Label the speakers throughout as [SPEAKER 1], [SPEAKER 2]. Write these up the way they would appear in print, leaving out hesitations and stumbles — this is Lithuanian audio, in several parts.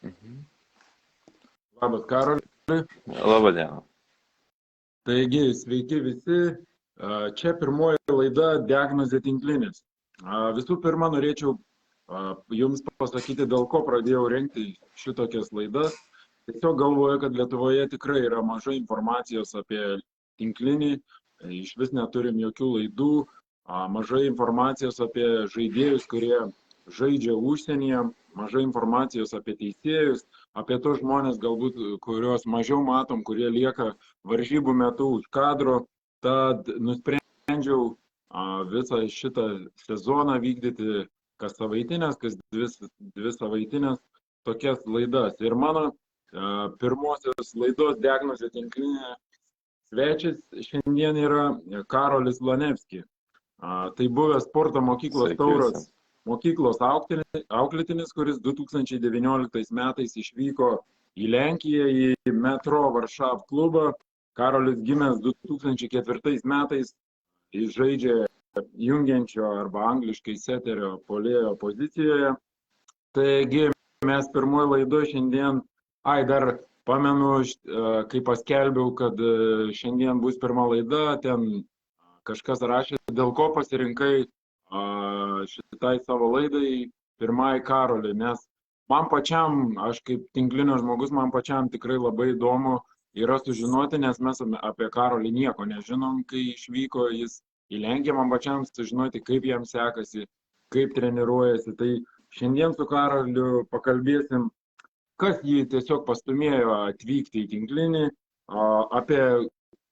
[SPEAKER 1] Mhm.
[SPEAKER 2] Labas, Karoli.
[SPEAKER 1] Labą dieną.
[SPEAKER 2] Taigi, sveiki visi. Čia pirmoji laida Diagnozė tinklinis. Visų pirma, norėčiau Jums pasakyti, dėl ko pradėjau rengti šitokias laidas. Tiesiog galvoju, kad Lietuvoje tikrai yra mažai informacijos apie tinklinį, iš vis neturim jokių laidų, mažai informacijos apie žaidėjus, kurie žaidžia užsienyje, mažai informacijos apie teisėjus, apie tos žmonės galbūt, kuriuos mažiau matom, kurie lieka varžybų metu už kadro. Tad nusprendžiau visą šitą sezoną vykdyti kas savaitinės, kas dvi savaitinės tokias laidas. Ir mano pirmosios laidos Diagnozė tinklinė svečias šiandien yra Karolis Lanevski. Tai buvęs sporto mokyklos Tauras mokyklos auklėtinis, kuris 2019 metais išvyko į Lenkiją, į Metro Varšav klubą. Karolis gimęs 2004 metais, jis žaidžia jungiančio arba angliškai seterio puolėjo pozicijoje. Taigi mes pirmoji laidoje šiandien, dar pamenu, kai paskelbiau, kad šiandien bus pirma laida, ten kažkas rašė, dėl ko pasirinkai šitai savo laidai pirmai Karolį, nes man pačiam, aš kaip tinklinio žmogus, man pačiam tikrai labai įdomu yra sužinoti, nes mes apie Karolį nieko nežinom, kai išvyko jis į Lenkiją, man pačiam sužinoti, kaip jam sekasi, kaip treniruojasi. Tai šiandien su Karoliu pakalbėsim, kas jį tiesiog pastumėjo atvykti į tinklinį, apie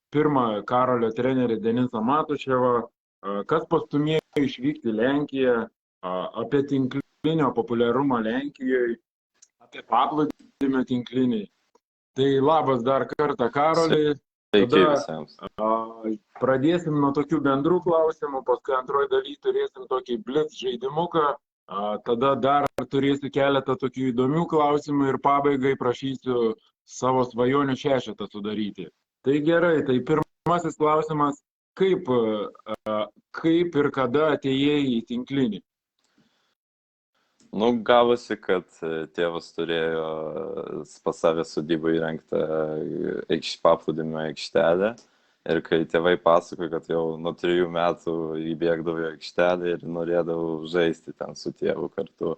[SPEAKER 2] pirmą Karolio trenerį Denisą Matuševą, kas pastumėjo išvykti į Lenkiją, apie tinklinio populiarumą Lenkijoje, apie paplūdimio tinklinį. Tai labas dar kartą, Karoli.
[SPEAKER 1] Sveiki visiems.
[SPEAKER 2] Pradėsim nuo tokių bendrų klausimų, paskui antroji daly turėsim tokį blitz žaidimuką, tada dar turėsiu keletą tokių įdomių klausimų ir pabaigai prašysiu savo svajonių šešetą sudaryti. Tai gerai, tai pirmasis klausimas, kaip ir kada atėjai į tinklinį?
[SPEAKER 1] Gavosi, kad tėvas turėjo pas save sodybą įrengtą paplūdimio aikštelę ir kai tėvai pasakojo, kad jau nuo 3 metų įbėgdavo į aikštelę ir norėdavo žaisti ten su tėvu kartu.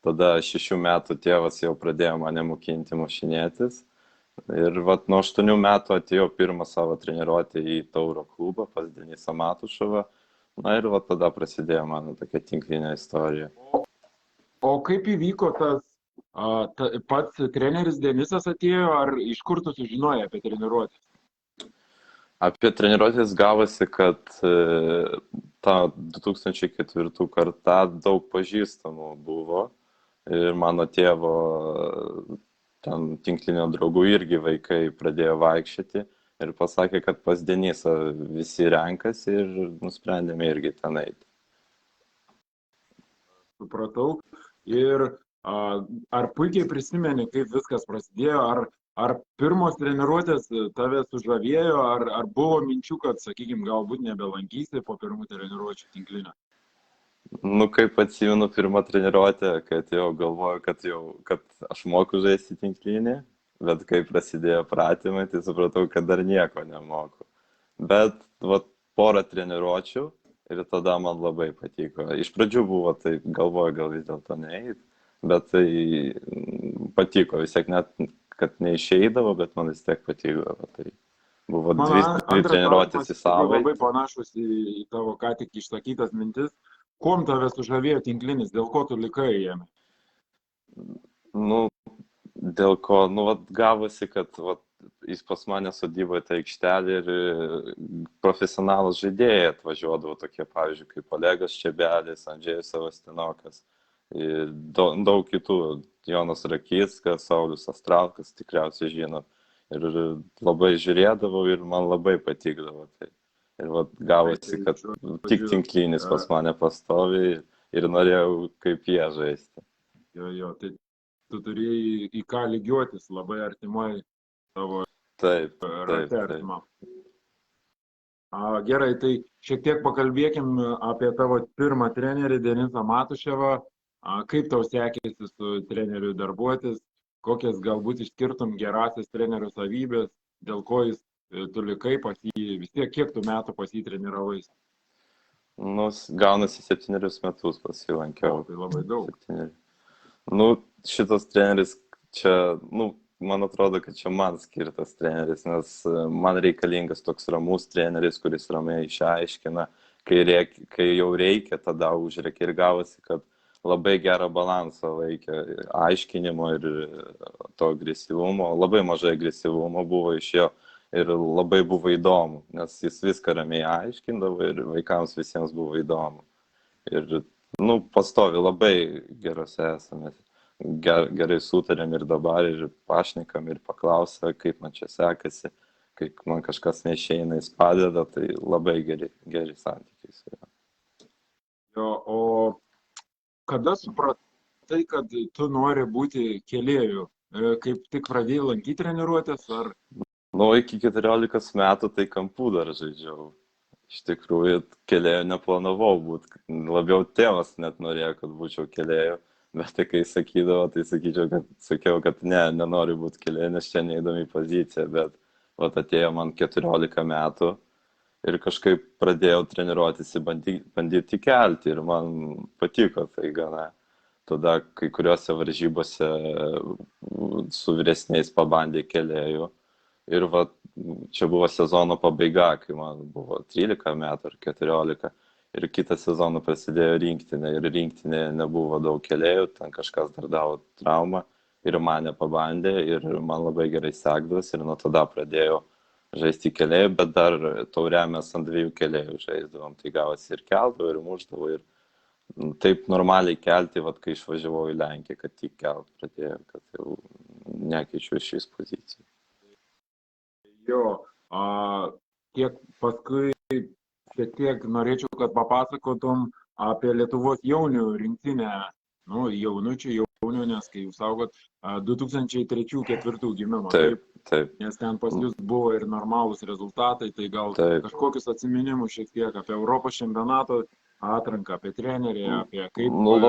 [SPEAKER 1] Tada 6 metų tėvas jau pradėjo mane mokinti mušinėtis ir nuo 8 metų atėjau pirmą savo treniruotę į Tauro klubą pas Denisą Matuševą. Ir tada prasidėjo mano tokia tinklinė istorija.
[SPEAKER 2] O kaip įvyko pats treneris Denisas atėjo, ar iš kur tu sužinojai apie treniruotės?
[SPEAKER 1] Apie treniruotės gavosi, kad tą 2004 kartą daug pažįstamų buvo ir mano tėvo ten tinklinio draugų irgi vaikai pradėjo vaikščioti ir pasakė, kad pas Denisą visi renkasi ir nusprendėme irgi ten eiti.
[SPEAKER 2] Supratau. Ir ar puikiai prisimeni, kaip viskas prasidėjo, ar pirmos treniruotės tave sužavėjo, ar buvo minčių, kad, sakykime, galbūt nebelankysi po pirmų treniruočių tinklinio?
[SPEAKER 1] Kaip atsimenu pirmą treniruotę, kad jau galvoju, kad aš moku žaisti tinklinį, bet kai prasidėjo pratimai, tai supratau, kad dar nieko nemoku. Bet porą treniruočių ir tada man labai patiko. Iš pradžių buvo taip, galvoju, gal vis dėlto neeit, bet tai patiko, vis tiek net, kad neišeidavo, bet man vis tiek patiko. Tai buvo dvi treniruotės į savaitę.
[SPEAKER 2] Labai panašus į tavo ką tik išsakytas mintis. Kuom tave sužavėjo tinklinis, dėl ko tu likai jame?
[SPEAKER 1] Dėl ko, gavosi, kad jis pas mane sodyboje tą aikštelį ir profesionalus žaidėjai atvažiuodavo tokie, pavyzdžiui, kaip Olegas Čebelis, Andžėjus Savastinokas ir daug kitų, Jonas Rakickas, Saulius Astralkas, tikriausiai žinot. Ir labai žiūrėdavau ir man labai patikdavo tai. Ir gavosi, kad tik tinklinis pas mane pastovi ir norėjau kaip jie žaisti.
[SPEAKER 2] Jo, tai tu turėjai į ką lygiuotis labai artimai tavo rate artimam. Gerai, tai šiek tiek pakalbėkim apie tavo pirmą trenerį Denisą Matuševą. Kaip tau sekėsi su treneriu darbuotis, kokias galbūt išskirtum gerasias trenerio savybės, dėl ko tu likai pas jį, vis tiek kiek tu metų pas jį treniravais?
[SPEAKER 1] Nu, gaunasi 7 metus pas jį lankiau.
[SPEAKER 2] Tai labai daug.
[SPEAKER 1] 7. Nu, šitas treneris čia, nu, man atrodo, kad čia man skirtas treneris, nes man reikalingas toks ramus treneris, kuris ramiai išaiškina, kai jau reikia, tada užreikia, ir gavosi, kad labai gerą balansą laikė aiškinimo ir to agresyvumo, labai mažai agresyvumo buvo iš jo ir labai buvo įdomu, nes jis viską ramiai aiškindavo ir vaikams visiems buvo įdomu. Ir, nu, pastovi labai gerose esame. Gerai sutarėm ir dabar, ir pašnekam, ir paklausą, kaip man čia sekasi, kaip man kažkas neišeina, jis padeda, tai labai geri santykiai su juo.
[SPEAKER 2] Jo, o kada supratai, kad tu nori būti kėlėju? Kaip tik pradėjai lankyti treniruotės, ar?
[SPEAKER 1] Nu, iki 14 metų tai kampų dar žaidžiau. Iš tikrųjų, kėlėjų neplanavau būti. Labiau tėvas net norėjo, kad būčiau kėlėjų. Bet tai kai sakydavo, tai sakiau, kad nenoriu būti kėlėjų, nes čia neįdomi pozicija. Bet vat atėjo man 14 metų ir kažkaip pradėjau treniruotis ir bandyti kelti. Ir man patiko tai gana. Tada kai kuriuose varžybose su vyresniais pabandė kėlėjų. Ir va, čia buvo sezono pabaiga, kai man buvo 13 metų ar 14. Ir kitą sezoną prasidėjo rinktinė. Ir rinktinė nebuvo daug kėlėjų, ten kažkas dar davo traumą. Ir mane pabandė ir man labai gerai sekdavosi. Ir nuo tada pradėjau žaisti kėlėjų, bet dar taure mes ant 2 kėlėjų žaisdavom. Tai gavosi ir keldavo, ir muždavo. Ir taip normaliai kelti, vat, kai išvažiavau į Lenkiją, kad tik kelt pradėjau, kad jau nekeičiu iš pozicijų.
[SPEAKER 2] Jo, tiek paskui šiek tiek norėčiau, kad papasakotum apie Lietuvos jaunių rinktinę, nu, jaunių, nes kai jūs saugot 2003-2004 gimimo.
[SPEAKER 1] Taip.
[SPEAKER 2] Nes ten pas jūs buvo ir normalūs rezultatai, tai gal kažkokius atsiminimus šiek tiek apie Europos čempionato atranką, apie trenerį, apie kaip...
[SPEAKER 1] Nu,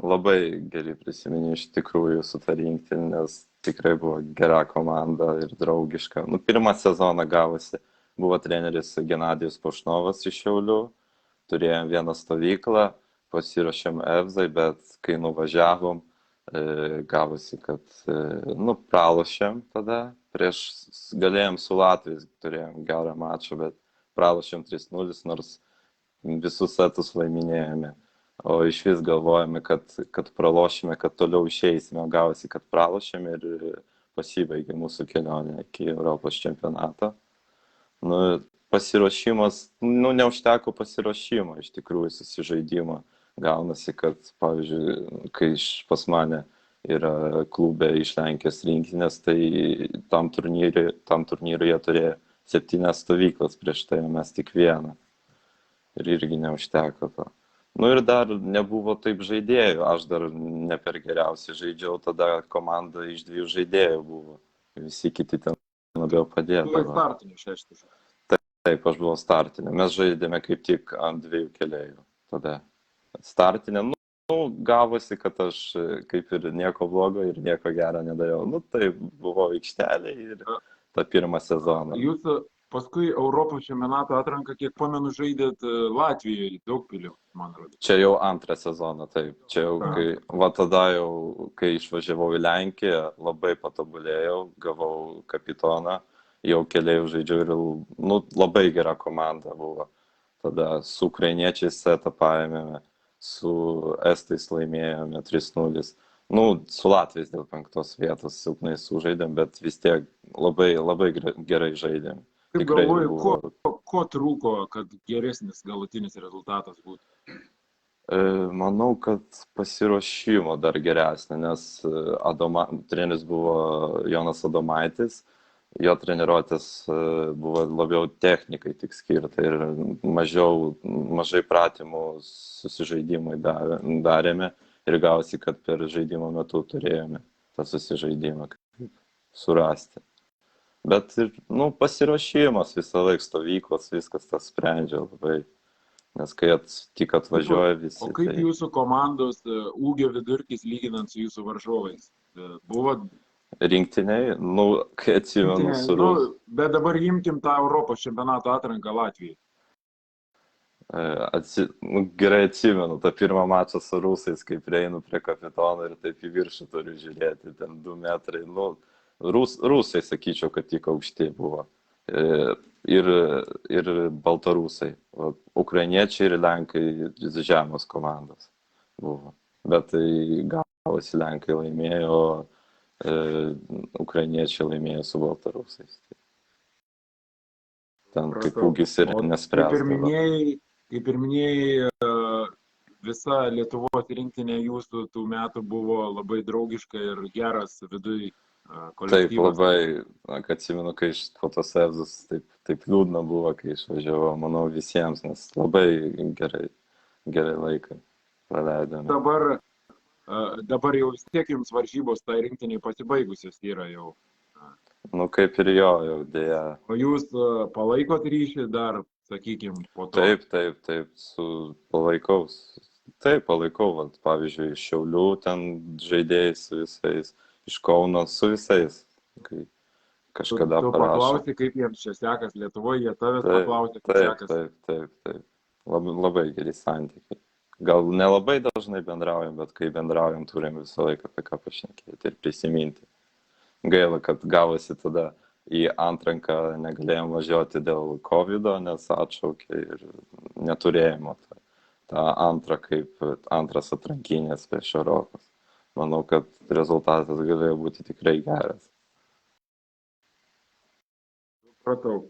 [SPEAKER 1] labai geri prisiminimai iš tikrųjų su ta rinktinė, nes tikrai buvo gera komanda ir draugiška. Nu, pirmą sezoną gavosi, buvo treneris Genadijus Pošnovas iš Šiaulių, turėjom vieną stovyklą, pasiruošėm EFZai, bet kai nuvažiavom, gavosi, kad pralošėm tada, galėjom su Latvijais, turėjom gerą mačą, bet pralošėm 3-0, nors visus setus laiminėjome. O iš vis galvojame, kad pralošime, kad toliau išeisime, gavosi, kad pralošėme ir pasibaigė mūsų kelionė iki Europos čempionato. Nu, pasiruošimas, neužteko pasiruošimo, iš tikrųjų susižaidimo. Gaunasi, kad, pavyzdžiui, kai pas mane yra klube iš Lenkijos rinktinės, tai tam turnyrui jie turėjo 7 stovyklas, prieš tai mes tik 1. Ir irgi neužteko to. Nu ir dar nebuvo taip žaidėjų, aš dar ne per geriausiai žaidžiau, tada komanda iš 2 žaidėjų buvo, visi kiti ten labiau padėdavo.
[SPEAKER 2] Tu buvai startinė 6.
[SPEAKER 1] Taip, aš buvau startinė, mes žaidėme kaip tik ant 2 kėlėjų tada. Startinė, gavosi, kad aš kaip ir nieko blogo ir nieko gero nedariau, tai buvau aikštelė ir tą pirmą sezoną.
[SPEAKER 2] Jūs paskui Europos čempionato atranką, kiek pamenu, žaidėt Latvijoje, Daugpilį, man atrodo.
[SPEAKER 1] Čia jau antrą sezoną, taip. Čia jau, tada jau, kai išvažiavau į Lenkiją, labai patobulėjau, gavau kapitoną, jau kėlėjų žaidžiau ir labai gera komanda buvo. Tada su ukrainiečiais setą paėmėme, su estais laimėjome 3-0. Su Latvijais dėl 5 vietos silpnai sužaidėm, bet vis tiek labai gerai žaidėm.
[SPEAKER 2] Kaip galvoju, ko trūko, kad geresnis galutinis rezultatas būtų?
[SPEAKER 1] Manau, kad pasiruošimo dar geresnė, nes treneris buvo Jonas Adomaitis, jo treniruotės buvo labiau technikai tik skirta ir mažai pratimų susižaidimui darėme ir gausi, kad per žaidimo metu turėjome tą susižaidimą surasti. Bet ir, pasiruošimas visą laiką stovyklos, viskas tas sprendžia labai, nes kai tik atvažiuoja visi.
[SPEAKER 2] O kaip jūsų komandos ūgio vidurkis lyginant su jūsų varžovais? Buvo
[SPEAKER 1] Rinktiniai, nu, kai atsimenu
[SPEAKER 2] rinktinė,
[SPEAKER 1] su
[SPEAKER 2] nu, bet dabar imkim tą Europos čempionato atranką Latvijai.
[SPEAKER 1] Nu, gerai atsimenu, tą pirmą mačą su rusais, kai prieinu prie kapitono ir taip į viršų turiu žiūrėti, ten 2 metrai, nu, rusai sakyčiau, kad tik aukšti buvo. Ir, ir baltarusai, o ukrainiečiai ir lenkai žemos komandos buvo. Bet tai gavosi lenkai laimėjo, ukrainiečiai laimėjo su baltarusais. Ten kaip ūgis ir nespręsdavo.
[SPEAKER 2] Kaip ir minėjai, visa Lietuvos rinktinė jūsų tų metų buvo labai draugiška ir geras viduj kolektyvas.
[SPEAKER 1] Taip, labai, atsimenu, kai iš fotosevzus taip liūdna buvo, kai išvažiavau, manau, visiems, nes labai gerai laiką praleidome.
[SPEAKER 2] Dabar jau vis tiek jums varžybos tai rinktiniai pasibaigusios yra jau.
[SPEAKER 1] Nu, kaip ir jau dėja.
[SPEAKER 2] O jūs palaikot ryšį dar, sakykime, po to?
[SPEAKER 1] Taip, palaikau. Taip, palaikau, vat, pavyzdžiui, iš Šiaulių ten žaidėjai su visais, iš Kauno su visais, kai kažkada
[SPEAKER 2] parašo. Tu paklausi, kaip jiems čia sekas Lietuvoje, jie tavęs paklausi, kaip sekas.
[SPEAKER 1] Taip. Labai geri santykiai. Gal nelabai dažnai bendraujam, bet kai bendraujam, turim visą laiką apie ką pašnekėti ir prisiminti. Gaila, kad gavosi tada į antranką negalėjom važiuoti dėl COVID-o, nes atšaukė ir neturėjimo tą antrą kaip antras atrankinės prieš Europos. Manau, kad rezultatas galėjo būti tikrai geras.
[SPEAKER 2] Supratau.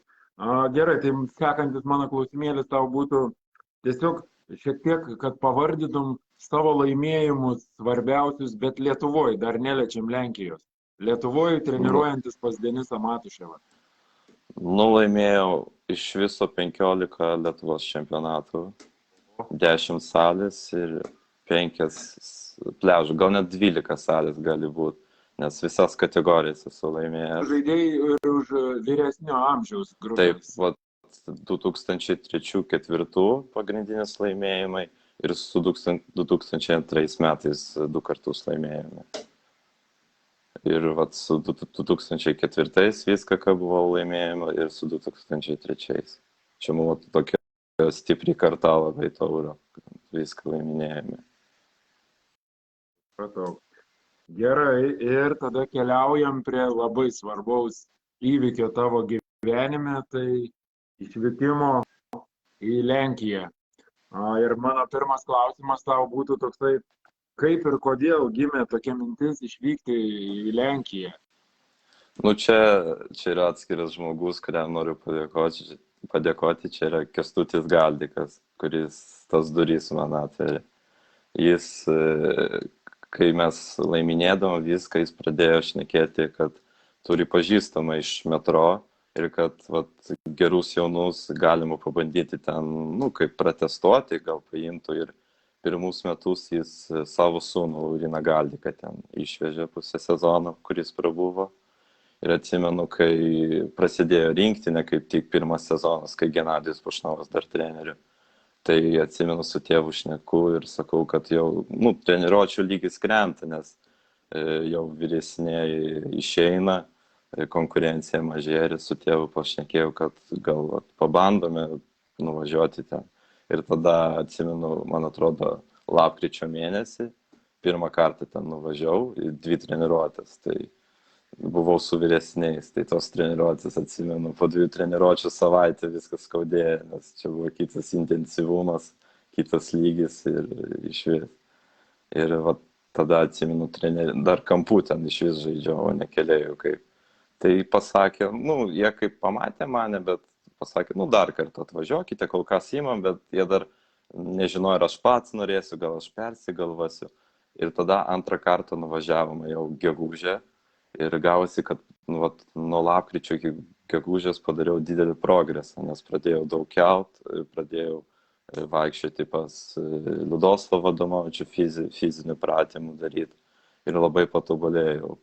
[SPEAKER 2] Gerai, tai sekantis mano klausimėlis tau būtų tiesiog šiek tiek, kad pavardytum savo laimėjimus svarbiausius, bet Lietuvoje, dar neliečiam Lenkijos. Lietuvoje treniruojantis pas Denisą Matuševą.
[SPEAKER 1] Nu, laimėjau iš viso 15 Lietuvos čempionatų, 10 salės ir 5 pliažų, gal net 12 salės gali būti, nes visas kategorijas esu laimėjęs.
[SPEAKER 2] Žaidėjai ir už vyresnio amžiaus grupės.
[SPEAKER 1] Taip, 2003-2004 pagrindinis laimėjimai ir su 2002 metais 2 kartus laimėjome. Ir su 2004 viską, ką buvo laimėjama, ir su 2003. Čia buvo tokia stipri karta labai tauro, viską laiminėjame.
[SPEAKER 2] Pratau. Gerai, ir tada keliaujam prie labai svarbaus įvykio tavo gyvenime, tai išvykimo į Lenkiją. Ir mano pirmas klausimas tau būtų toksai, kaip ir kodėl gimė tokia mintis išvykti į Lenkiją?
[SPEAKER 1] Nu, čia yra atskiras žmogus, kuriam noriu padėkoti. Čia yra Kęstutis Galdikas, kuris tas durys man atverė. Jis, kai mes laiminėdavom viską, jis pradėjo šnekėti, kad turi pažįstamą iš metro ir kad gerus jaunus galima pabandyti ten, kaip pratestuoti, gal paimtų ir pirmus metus jis savo sūnų Lauriną Galdiką ten išvežė pusę sezono, kuris prabuvo. Ir atsimenu, kai prasidėjo rinktinė, kaip tik pirmas sezonas, kai Genadijus Pušnovas dar treneriu. Tai atsimenu su tėvu šneku ir sakau, kad jau treniruočių lygis krenta, nes jau vyresnėji išeina, konkurencija mažėja ir su tėvu pašnekėjau, kad gal pabandome nuvažiuoti ten. Ir tada atsimenu, man atrodo, lapkričio mėnesį, pirmą kartą ten nuvažiavau į 2 treniruotės. Tai buvau su vyresniais, tai tos treniruotės atsimenu, po 2 treniruočių savaitę viskas skaudėjo, nes čia buvo kitas intensyvumas, kitas lygis ir išvis. Ir tada atsimenu, dar kampų ten išvis žaidžiau, o nekeliėjau kaip. Tai pasakė, jie kaip pamatė mane, bet pasakė, dar kartą atvažiuokite, kol kas įmam, bet jie dar nežinojo, ar aš pats norėsiu, gal aš persigalvosiu. Ir tada antrą kartą nuvažiavome jau gegužę ir gavosi, kad nuo lapkričio iki gegužės padariau didelį progresą, nes pradėjau daug kelt, pradėjau vaikščioti pas Ludoslavą Adomavičių fizinių pratimų daryti ir labai patobulėjau.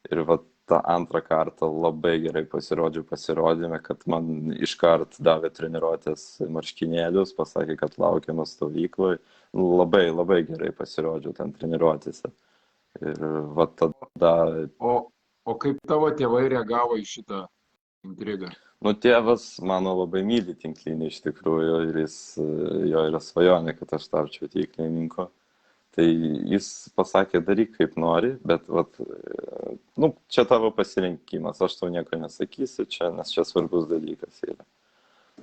[SPEAKER 1] Ir tą antrą kartą labai gerai pasirodėme, kad man iškart davė treniruotės marškinėlius, pasakė, kad laukiama stovykloje. Labai gerai pasirodžiau ten treniruotėse. Ir va tada,
[SPEAKER 2] O kaip tavo tėvai reagavo į šitą intrigą?
[SPEAKER 1] nu, tėvas mano labai myli tinklinį iš tikrųjų ir jo yra svajonė, kad aš tapčiau tinklininku. Tai jis pasakė, daryk kaip nori, bet vat, nu, čia tavo pasirinkimas, aš tau nieko nesakysiu čia, nes čia svarbus dalykas yra.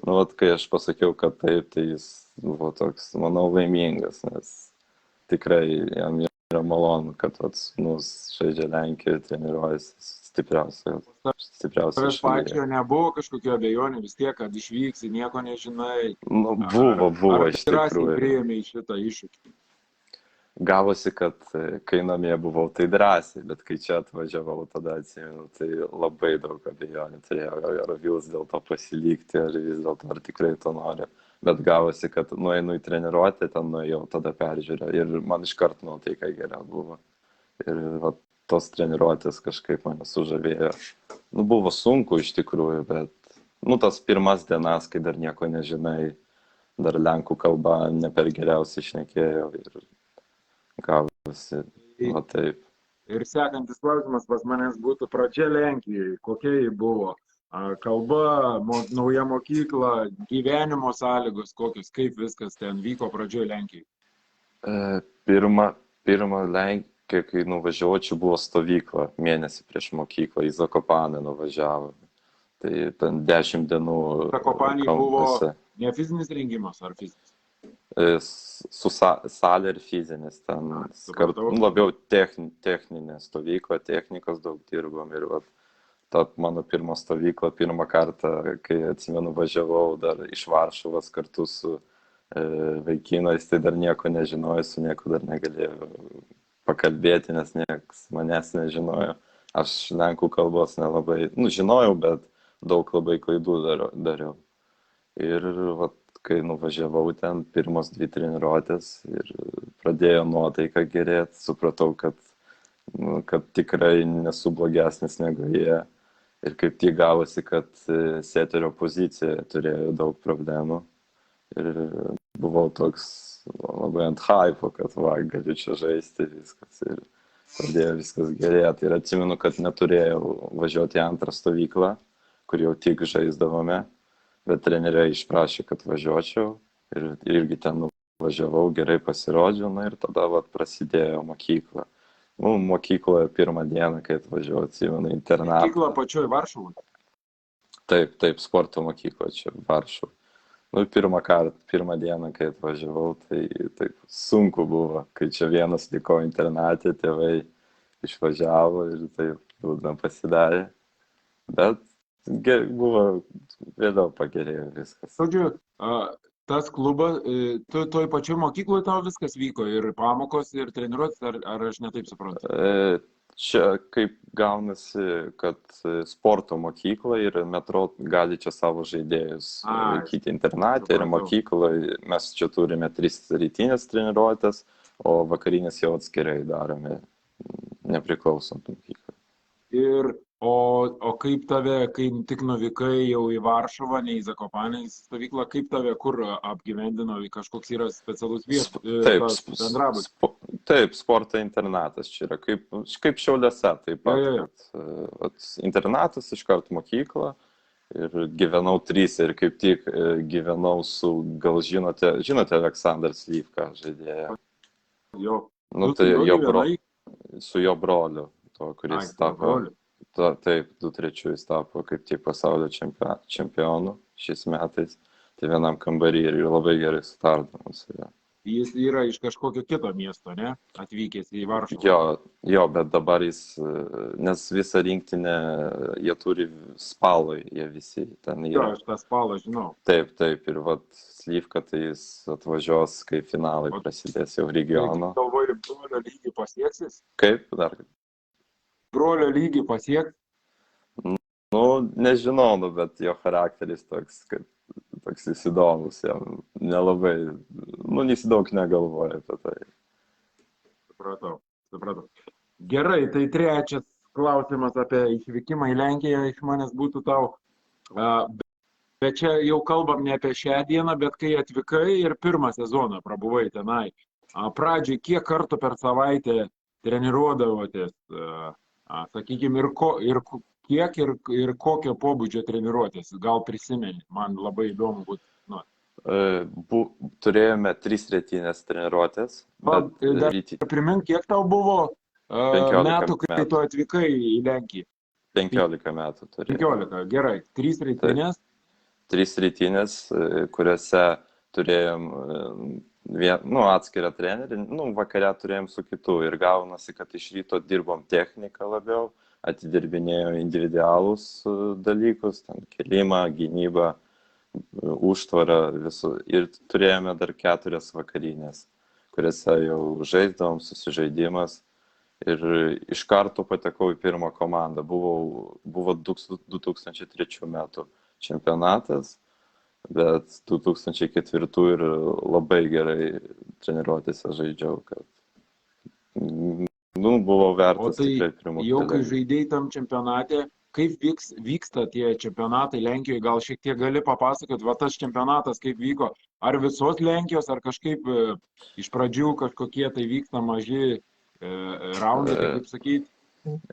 [SPEAKER 1] Nu, vat, kai aš pasakiau, kad taip, tai jis buvo toks, manau, laimingas, nes tikrai jam yra malonu, kad vat, sūnus žaidžia Lenkijoje, treniruojasi stipriausia
[SPEAKER 2] Tavęs
[SPEAKER 1] šalyje.
[SPEAKER 2] pačio nebuvo kažkokio abejonių vis tiek, kad išvyksi, nieko nežinai.
[SPEAKER 1] Nu, buvo iš
[SPEAKER 2] drąsiai
[SPEAKER 1] tikrųjų.
[SPEAKER 2] priėmė į šitą iššūkį?
[SPEAKER 1] Gavosi, kad kai namie buvau, tai drąsiai, bet kai čia atvažiavau, tada atsimenu, tai labai daug abejonių turėjau, ar vis dėlto pasilikti, ar vis dėlto, ar tikrai to noriu. Bet gavosi, kad nueinu į treniruotę, ten nuėjau, tada peržiūrėjau ir man iškart nuotaika geriau buvo. Ir va, tos treniruotės kažkaip mane sužavėjo. Nu, buvo sunku iš tikrųjų, bet nu, tas pirmas dienas, kai dar nieko nežinai, dar lenkų kalba ne per geriausiai šnekėjau ir gavosi, va taip.
[SPEAKER 2] Ir sekantis klausimas pas manęs būtų pradžia Lenkijoje. Kokia ji buvo? Kalba, nauja mokykla, gyvenimo sąlygos kokios, kaip viskas ten vyko pradžioje Lenkijoje?
[SPEAKER 1] Pirma Lenkija, kai nuvažiavau, čia buvo stovykla, mėnesį prieš mokyklą, į Zakopanę nuvažiavo. Tai ten 10 dienų.
[SPEAKER 2] Zakopanė buvo ne fizinis rengimas ar fizinis?
[SPEAKER 1] Su salė ir fizinis, ten labiau techninė stovykla, technikos daug dirbom ir vat, ta mano pirma stovykla, pirmą kartą, kai atsimenu važiavau dar iš Varšuvos kartu su vaikinais, tai dar nieko nežinojau, su nieko dar negalėjau pakalbėti, nes niekas manęs nežinojo. Aš lenkų kalbos nelabai, žinojau, bet daug labai klaidų dariau. Ir vat, kai nuvažiavau ten, pirmos 2 treniruotės ir pradėjo nuotaika gerėti, supratau, kad tikrai nesu blogesnis negu jie. Ir kaip tik gavosi, kad seterio pozicija turėjo daug problemų. Ir buvau toks labai ant hypo, kad galiu čia žaisti viskas. Ir pradėjo viskas gerėti. Ir atsimenu, kad neturėjau važiuoti į antrą stovyklą, kur jau tik žaisdavome. Bet treneriai išprašė, kad važiuočiau ir irgi ten nuvažiavau, gerai pasirodžiau, ir tada prasidėjo mokykla. Mokykloje pirmą dieną, kai atvažiavau, atsimenu, internatą.
[SPEAKER 2] Mokykla pačioj Varšuvoje?
[SPEAKER 1] Taip, sporto mokykla čia Varšuvoje. Pirmą dieną, kai atvažiavau, tai taip sunku buvo, kai čia vienas liko internatė, tėvai išvažiavo ir taip liūdna pasidarė. Bet buvo, vėliau pagerėjo viskas.
[SPEAKER 2] Žodžiu, tas klubas, toj pačioj mokykloje tau viskas vyko, ir pamokos, ir treniruotės, ar aš netaip suprantu?
[SPEAKER 1] Čia kaip gaunasi, kad sporto mokykla ir Metro gali čia savo žaidėjus laikyti internatė ir mokykloje. Mes čia turime 3 rytinės treniruotės, o vakarinės jau atskirai darome, nepriklausant mokyklai.
[SPEAKER 2] O kaip tave, kai tik nuvykai jau į Varšuvą, ne į Zakopanę stovyklą, kaip tave kur apgyvendino, kažkoks yra specialus bendrabutis?
[SPEAKER 1] Taip, sporto internatas čia yra, kaip Šiauliuose, taip pat. Internatas iškart mokykla ir gyvenau 3 ir kaip tik gyvenau su, gal žinote Aleksandr Slivka žaidėją.
[SPEAKER 2] Jo.
[SPEAKER 1] Tai su jo broliu, to, kuris tapo. Taip, 2-3 jis tapo kaip tik pasaulio čempionu šiais metais. Tai vienam kambarį ir labai gerai sutardavom su juo.
[SPEAKER 2] Jis yra iš kažkokio kito miesto, ne? Atvykęs į Varšuvą.
[SPEAKER 1] Jo, bet dabar jis, nes visą rinktinę jie turi Spaloj, jie visi ten yra.
[SPEAKER 2] Jo, aš tą Spalą žinau.
[SPEAKER 1] Taip, ir Slivka, tai jis atvažiuos, kai finalai prasidės jau regiono.
[SPEAKER 2] Galvoju, brolio lygį pasieksis?
[SPEAKER 1] Kaip dar?
[SPEAKER 2] Brolio lygį pasieks?
[SPEAKER 1] Nežinau, bet jo charakteris toks jis įdomus, jam nelabai, jis daug negalvoja apie tai.
[SPEAKER 2] Supratau. Gerai, tai trečias klausimas apie išvykimą į Lenkiją iš manęs būtų tau. Bet čia jau kalbam ne apie šią dieną, bet kai atvykai ir pirmą sezoną prabuvai tenai. Pradžiai, kiek kartų per savaitę treniruodavotės, sakykime, kiek ir kokio pobūdžio treniruotės, gal prisimeni, man labai įdomu būtų. Nu.
[SPEAKER 1] Turėjome 3 rytinės treniruotės, bet
[SPEAKER 2] Dar primink, kiek tau buvo
[SPEAKER 1] 15
[SPEAKER 2] metų, kai tu atvykai į Lenkiją?
[SPEAKER 1] 15 metų turėjome.
[SPEAKER 2] 15, gerai. 3 rytinės?
[SPEAKER 1] 3 rytinės, kuriuose turėjom atskirą trenerį, vakare turėjom su kitu ir gaunasi, kad iš ryto dirbom techniką labiau, atidirbinėjo individualūs dalykus, ten kelimą, gynybą, užtvarą visų. Ir turėjome dar 4 vakarinės, kuriuose jau žaisdavom, susižaidimas. Ir iš karto patekau į pirmą komandą. Buvo 2003 metų čempionatas, bet 2004 ir labai gerai treniruotėse žaidžiau, kad buvo vertas tikrai pirmų.
[SPEAKER 2] Jau kai žaidėjai tam čempionate, kaip vyksta tie čempionatai Lenkijoje, gal šiek tiek gali papasakoti, va tas čempionatas kaip vyko, ar visos Lenkijos, ar kažkaip iš pradžių kažkokie tai vyksta maži raundai, kaip sakyti?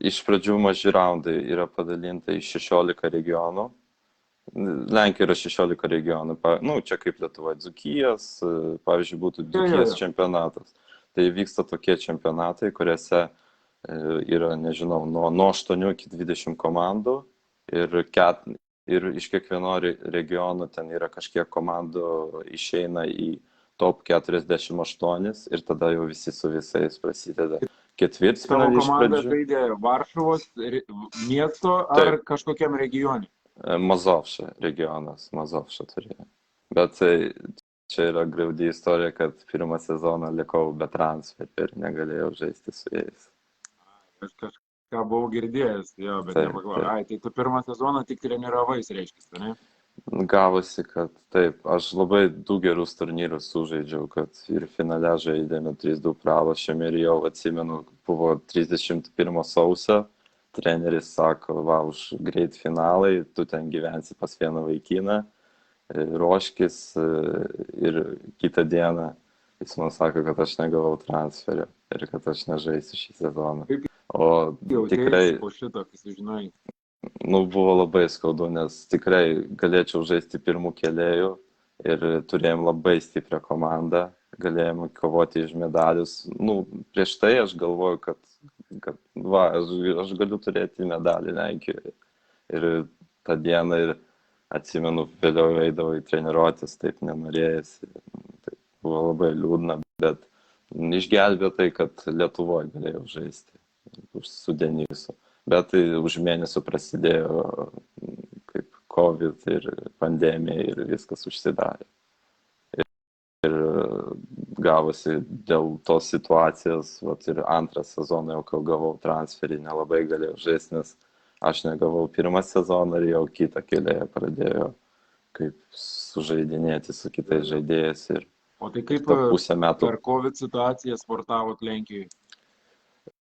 [SPEAKER 1] Iš pradžių maži raundai yra padalinta į 16 regionų. Lenkija yra 16 regionų. Čia kaip Lietuva, Dzūkijos, pavyzdžiui, būtų Dzūkijos čempionatas. Tai vyksta tokie čempionatai, kuriuose yra, nežinau, nuo 8 iki 20 komandų ir iš kiekvieno regiono ten yra kažkiek komandų išeina į top 48 ir tada jau visi su visais prasideda ketvirtfinalį iš pradžių.
[SPEAKER 2] Tavo komanda žaidė Varšuvos miesto ar kažkokiam regione?
[SPEAKER 1] Mazovša regionas, Mazovša turėjo. Bet čia yra graudi istorija, kad pirmą sezoną likau be transferio ir negalėjau žaisti su jais.
[SPEAKER 2] Aš kažką buvau girdėjęs, bet nepagalvojau. Tai tu pirmą sezoną tik treniravais, reiškia, ne?
[SPEAKER 1] Gavosi, kad taip, aš labai 2 gerus turnyrus sužaidžiau, kad ir finale žaidėme 3-2 pralošėme ir jau atsimenu, buvo 31 sausio, treneris sako, už greit finalai, tu ten gyvensi pas vieną vaikiną, ruoškis ir kitą dieną jis man sako, kad aš negavau transferio ir kad aš nežaisiu šį sezoną. O tikrai...
[SPEAKER 2] Po šito, kai sužinai.
[SPEAKER 1] Buvo labai skaudu, nes tikrai galėčiau žaisti pirmų kėlėjų ir turėjom labai stiprią komandą, galėjom kovoti iš medalius. Prieš tai aš galvoju, kad aš galiu turėti medalį Lenkijoje. Ir tą dieną ir atsimenu, vėliau eidavau į treniruotės, taip nenorėjęs. Tai buvo labai liūdna, bet išgelbėjo tai, kad Lietuvoje galėjau žaisti su Denisu. Bet už mėnesio prasidėjo kaip COVID ir pandemija ir viskas užsidarė. Ir gavosi dėl tos situacijos, ir antrą sezoną jau, kai gavau transferį, nelabai galėjau žaisti, nes aš negavau pirmą sezoną ir jau kitą kėlėją pradėjo kaip sužaidinėti su kitais žaidėjais.
[SPEAKER 2] O tai kaip per COVID situaciją sportavot Lenkijoje?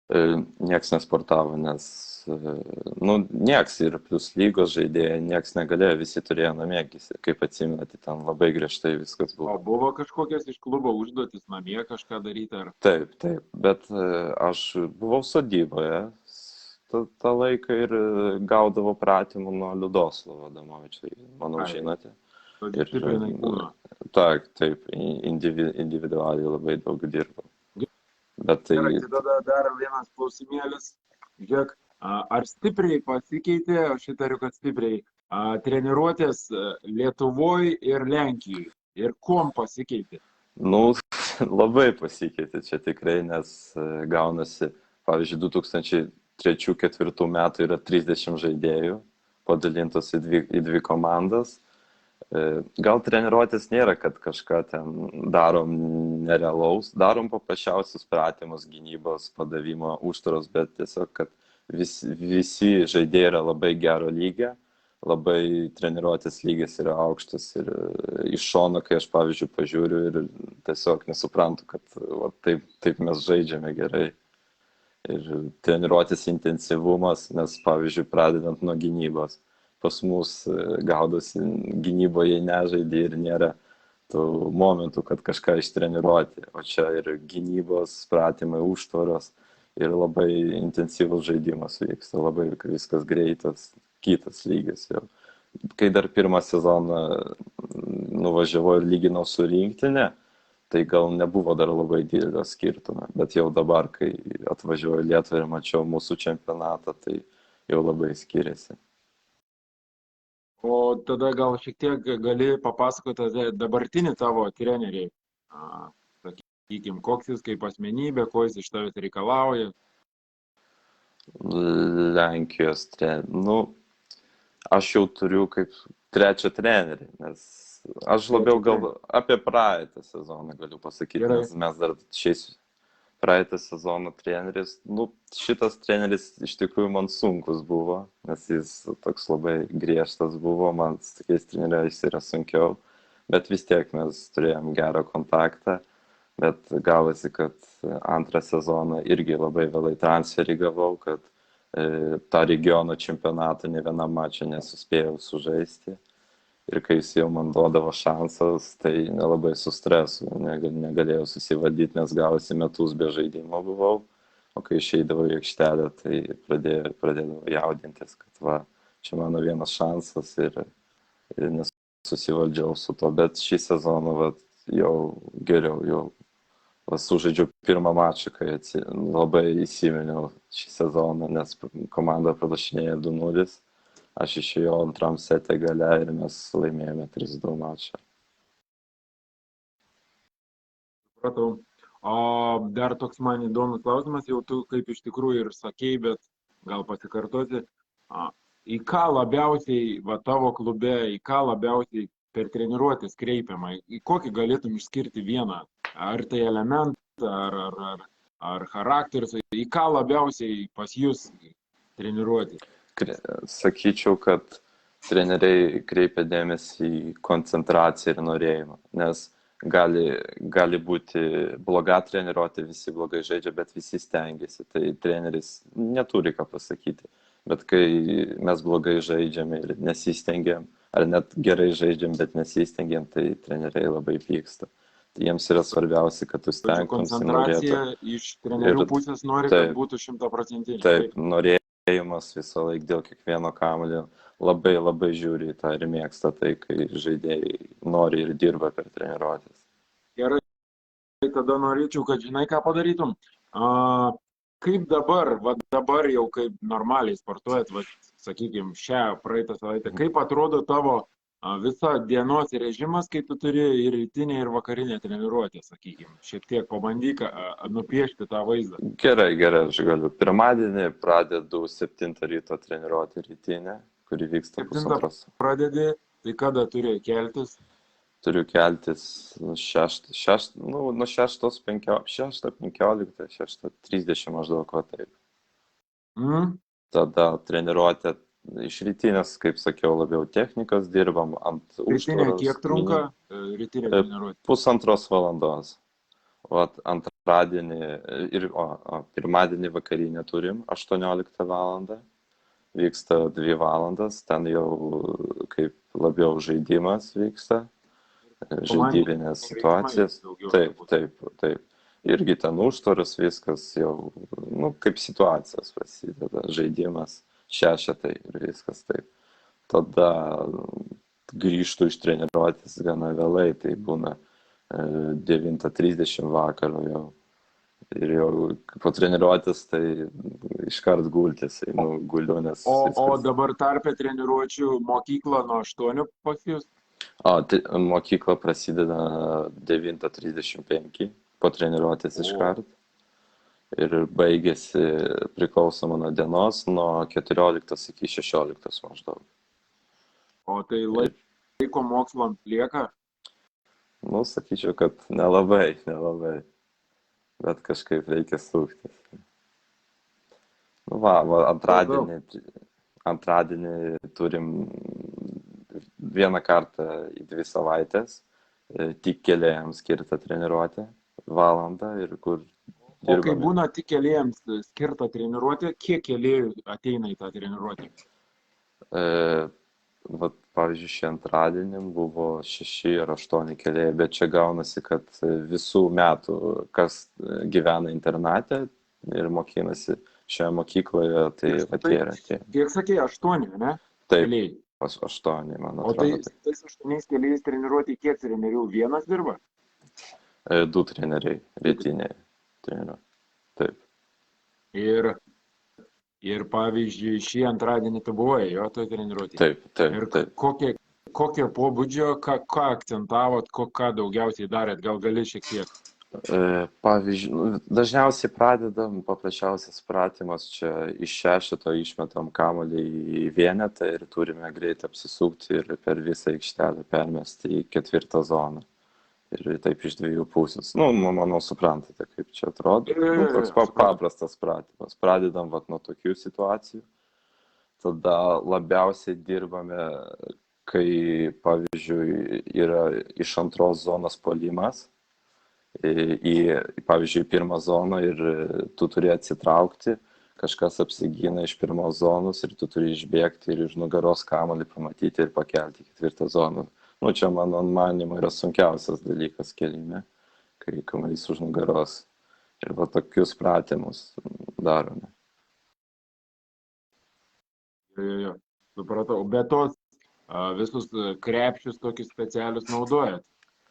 [SPEAKER 1] Nieks nesportavo, nes nieks ir plus lygos žaidėjai, nieks negalėjo, visi turėjo namie, kaip atsimenate, ten labai griežtai viskas buvo.
[SPEAKER 2] O buvo kažkokias iš klubo užduotis namie kažką daryti? Ar?
[SPEAKER 1] Taip, bet aš buvau sodyboje tą laiką ir gaudavau pratimų nuo Liudoslovo Adamovičio, manau, žinote. Taip, individualiai labai daug dirbau.
[SPEAKER 2] Gerai, tada dar vienas klausimėlis. Žiūrėk, ar stipriai pasikeitė, aš įtariu, kad stipriai, treniruotės Lietuvoje ir Lenkijoje? Ir kuom pasikeitė?
[SPEAKER 1] Labai pasikeitė čia tikrai, nes gaunasi, pavyzdžiui, 2003-2004 metų yra 30 žaidėjų, padalintos į 2 komandas. Gal treniruotės nėra, kad kažką ten darom nerealaus, darom paprasčiausius pratimus, gynybos, padavimo, užtvaros, bet tiesiog, kad visi žaidėjai yra labai gero lygio, labai treniruotės lygis yra aukštas ir iš šono, kai aš, pavyzdžiui, pažiūriu ir tiesiog nesuprantu, kad taip mes žaidžiame gerai. Ir treniruotės intensyvumas, nes, pavyzdžiui, pradedant nuo gynybos. Pas mus gaudosi gynyboje nežaidė ir nėra tų momentų, kad kažką ištreniruoti. O čia ir gynybos pratimai, užtvaros ir labai intensyvus žaidimas vyksta, labai viskas greitas, kitas lygis jau. Kai dar pirmą sezoną nuvažiavau ir lyginau su rinktinė, tai gal nebuvo dar labai didelio skirtumo, bet jau dabar, kai atvažiuoju į Lietuvą ir mačiau mūsų čempionatą, tai jau labai skiriasi.
[SPEAKER 2] O tada gal šiek tiek gali papasakoti apie dabartinį tavo trenerį. Sakykime, koks jis kaip asmenybė, ko jis iš tavęs reikalauja.
[SPEAKER 1] Lenkijos treneris. Nu, aš jau turiu kaip trečią trenerį, nes aš labiau gal apie praeitą sezoną galiu pasakyti,
[SPEAKER 2] Gerai.
[SPEAKER 1] nes mes dar šiais praeitą sezoną treneris, nu, šitas treneris iš tikrųjų man sunkus buvo, nes jis toks labai griežtas buvo, man su tokiais treneriais yra sunkiau, bet vis tiek mes turėjom gerą kontaktą, bet gavosi, kad antrą sezoną irgi labai vėlai transferį gavau, kad tą regiono čempionatą ne vienam mačą nesuspėjau sužaisti. Ir kai jis jau man duodavo šansas, tai nelabai su stresu, negalėjau susivaldyti, nes gavosi metus be žaidimo buvau, o kai išeidavau į aikštelę, tai pradėdavau jaudintis, kad va, čia mano vienas šansas ir nesusivaldžiau su to, bet šį sezoną va, jau geriau, jau va, sužaidžiau pirmą mačą, kai labai įsiminiau šį sezoną, nes komanda pralašinėjo 2-0. Aš išėjau antram sete gale ir mes laimėjome 3-2 mačą.
[SPEAKER 2] Supratau. O dar toks man įdomus klausimas, jau tu kaip iš tikrųjų ir sakei, bet gal pasikartoti. Į ką labiausiai va, tavo klube, į ką labiausiai per treniruotis kreipiama? Į kokį galėtum išskirti vieną? Ar tai elementą, ar charakteris? Į ką labiausiai pas jūs treniruotis?
[SPEAKER 1] Sakyčiau, kad treneriai kreipia dėmesį į koncentraciją ir norėjimą, nes gali būti bloga treniruotė, visi blogai žaidžia, bet visi stengiasi, tai treneris neturi ką pasakyti, bet kai mes blogai žaidžiam ir nesistengiam, ar net gerai žaidžiam, bet nesistengiam, tai treneriai labai pyksta. Tai jiems yra svarbiausia, kad tu stengtumsi.
[SPEAKER 2] Koncentracija iš trenerių pusės nori, kad būtų 100%.
[SPEAKER 1] Taip, norėjimas visą laiką dėl kiekvieno kamuolio labai labai žiūri tą ir mėgsta tai, kai žaidėjai nori ir dirba per treniruotės.
[SPEAKER 2] Gerai, tada norėčiau, kad žinai, ką padarytum. Kaip dabar jau kaip normaliai sportuojat, sakykime, šią praeitą savaitę, kaip atrodo tavo visa dienos režimas, kai tu turi ir rytinę, ir vakarinę treniruotę, sakykime. Šiek tiek pabandyk nupiešti tą vaizdą.
[SPEAKER 1] Gerai, aš galiu. Pirmadienį pradedu 7 ryto treniruotę rytinę, kuri vyksta pusantros.
[SPEAKER 2] Pradedi, tai kada turi keltis?
[SPEAKER 1] Turiu keltis nuo 6:15, 6:30 maždaug, va taip. Tada treniruotė iš rytinės, kaip sakiau, labiau technikos dirbam ant užtvaros.
[SPEAKER 2] Rytinė kiek trunka rytinė treniruotė?
[SPEAKER 1] Pusantros valandos. Antradienį ir pirmadienį vakarinę turim 18 valandą. Vyksta 2 valandas, ten jau kaip labiau žaidimas vyksta, žaidybinės situacijas. Taip. Irgi ten užtvaros viskas jau, kaip situacijos prasideda, žaidimas, šešetai ir viskas taip. Tada grįžtu iš treniruotės gana vėlai, tai būna 9:30 vakaro jau. Ir jau po treniruotės tai iškart gultis, guliu, nes...
[SPEAKER 2] O dabar tarpe treniruočių mokykla nuo 8 pas jūs?
[SPEAKER 1] Mokykla prasideda 9:35 po treniruotės iškart. Ir baigėsi priklausoma nuo dienos, nuo 14 iki 16 maždaug.
[SPEAKER 2] O tai laiko mokslams lieka?
[SPEAKER 1] Sakyčiau, kad nelabai. Bet kažkaip reikia suktis. Antradienį turim vieną kartą į 2 savaitės, tik kėlėjams skirtą treniruotę, valandą ir kur dirbame.
[SPEAKER 2] O kai būna tik kėlėjams skirta treniruotė, kiek kėlėjų ateina į tą treniruotę?
[SPEAKER 1] Pavyzdžiui, šį antradienį buvo 6 ar 8 kėlėjai, bet čia gaunasi, kad visų metų, kas gyvena internate, ir mokinasi šioje mokykloje, tai vat jie yra tie.
[SPEAKER 2] Kiek sakė, 8, ne?
[SPEAKER 1] Taip,
[SPEAKER 2] Keliai.
[SPEAKER 1] 8, man
[SPEAKER 2] O tai
[SPEAKER 1] atrodo.
[SPEAKER 2] tais 8 keliais treniruoti kiek trenerių? Vienas dirba?
[SPEAKER 1] 2 treneriai, rytiniai treneriai. Taip.
[SPEAKER 2] Ir pavyzdžiui, šį antradienį tu buvai, jo, toj treniruotėje.
[SPEAKER 1] Taip, taip,
[SPEAKER 2] Ir
[SPEAKER 1] taip.
[SPEAKER 2] kokio pobūdžio, ką akcentavot, ką daugiausiai darėt, gal gali šiek tiek?
[SPEAKER 1] Pavyzdžiui, dažniausiai pradedam paprasčiausias pratimas, čia iš 6 išmetam kamuolį į vienetą ir turime greitai apsisukti ir per visą aikštelę permesti į 4 zoną. Ir taip iš 2 pusės. Manau, suprantate, kaip čia atrodo. Toks paprastas pratimas. Pradedam vat nuo tokių situacijų. Tada labiausiai dirbame, kai, pavyzdžiui, yra iš antros zonos puolimas pavyzdžiui, pirmą zoną ir tu turi atsitraukti, kažkas apsigina iš pirmos zonos ir tu turi išbėgti ir iš nugaros kamuolį pamatyti ir pakelti į 4 zoną. Čia mano manymu yra sunkiausias dalykas kėlime, kai kamuolys už nugaros. Ir va tokius pratimus darome.
[SPEAKER 2] Jo, supratau. Bet tos visus krepšius tokius specialius naudojat?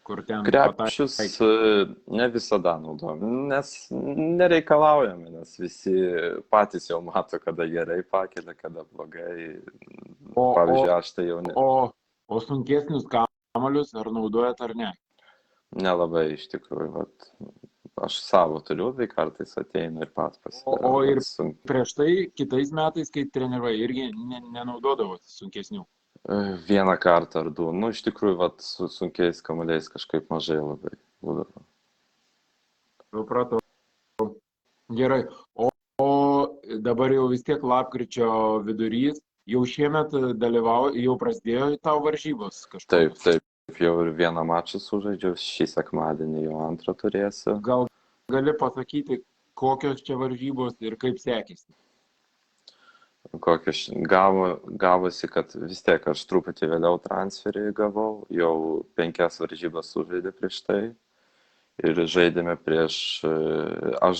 [SPEAKER 1] Krepšius ne visada naudojam, nes nereikalaujame, nes visi patys jau mato, kada gerai pakelia, kada blogai. Pavyzdžiui, aš tai jau ne.
[SPEAKER 2] O sunkesnius kamuolius ar naudojat ar ne?
[SPEAKER 1] Nelabai iš tikrųjų. Aš savo turiu, tai kartais ateinu ir pats pasidarau.
[SPEAKER 2] O ir prieš tai, kitais metais, kai treniruoji, irgi nenaudodavot sunkesnių?
[SPEAKER 1] Vieną kartą ar 2. Iš tikrųjų, su sunkiais kamuoliais kažkaip mažai labai būdavo.
[SPEAKER 2] Supratau. Gerai. O dabar jau vis tiek lapkričio vidurys, jau šiemet jau prasidėjo tavo varžybos kažkokios?
[SPEAKER 1] Taip. Jau ir vieną mačą sužaidžiau, šį sekmadienį jau antrą turėsiu.
[SPEAKER 2] Gal gali pasakyti, kokios čia varžybos ir kaip sekėsi?
[SPEAKER 1] Gavosi, kad vis tiek aš truputį vėliau transferį gavau, jau 5 varžybas sužaidė prieš tai ir žaidėme aš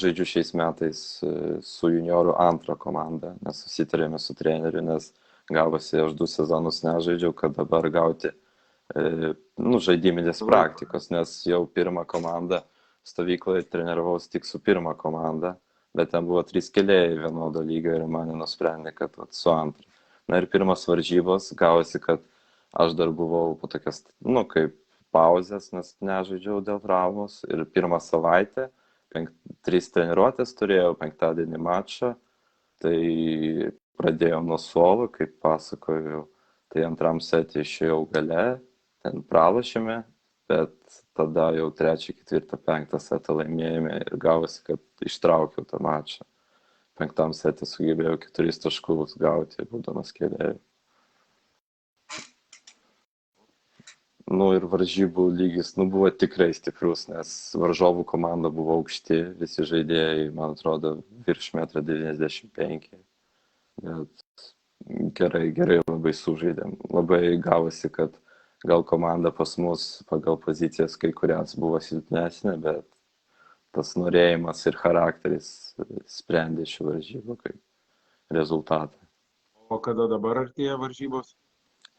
[SPEAKER 1] žaidžiu šiais metais su juniorų antrą komandą, nes susitarėme su treneriu, nes gavosi aš 2 sezonus nežaidžiau, kad dabar gauti žaidiminės praktikos, nes jau pirmą komandą stovykloje treniravausi tik su pirmą komanda, bet ten buvo 3 kėlėjai vienodo lygio ir mane nusprendė, kad su antra. Ir pirmas varžybos gavosi, kad aš dar buvau po tokias, kaip pauzės, nes nežaidžiau dėl traumos ir pirmą savaitę 3 treniruotės turėjau, 5-dienį mačą, tai pradėjau nuo suolo, kaip pasakojau, tai antram setį išėjau gale, ten pralošėme, bet tada jau 3, 4, 5 setą laimėjome ir gavosi, kad ištraukiau tą mačą. 5 setį sugebėjau 4 taškus gauti, būdamas kėlėjų. Ir varžybų lygis buvo tikrai stiprus, nes varžovų komanda buvo aukšti, visi žaidėjai, man atrodo, virš 1,95 m. Bet gerai labai sužaidėm. Labai gavosi, kad gal komanda pas mus pagal pozicijas kai kurias buvo silpnesnė, bet tas norėjimas ir charakteris sprendė šių varžybų kaip rezultatą.
[SPEAKER 2] O kada dabar artėja varžybos?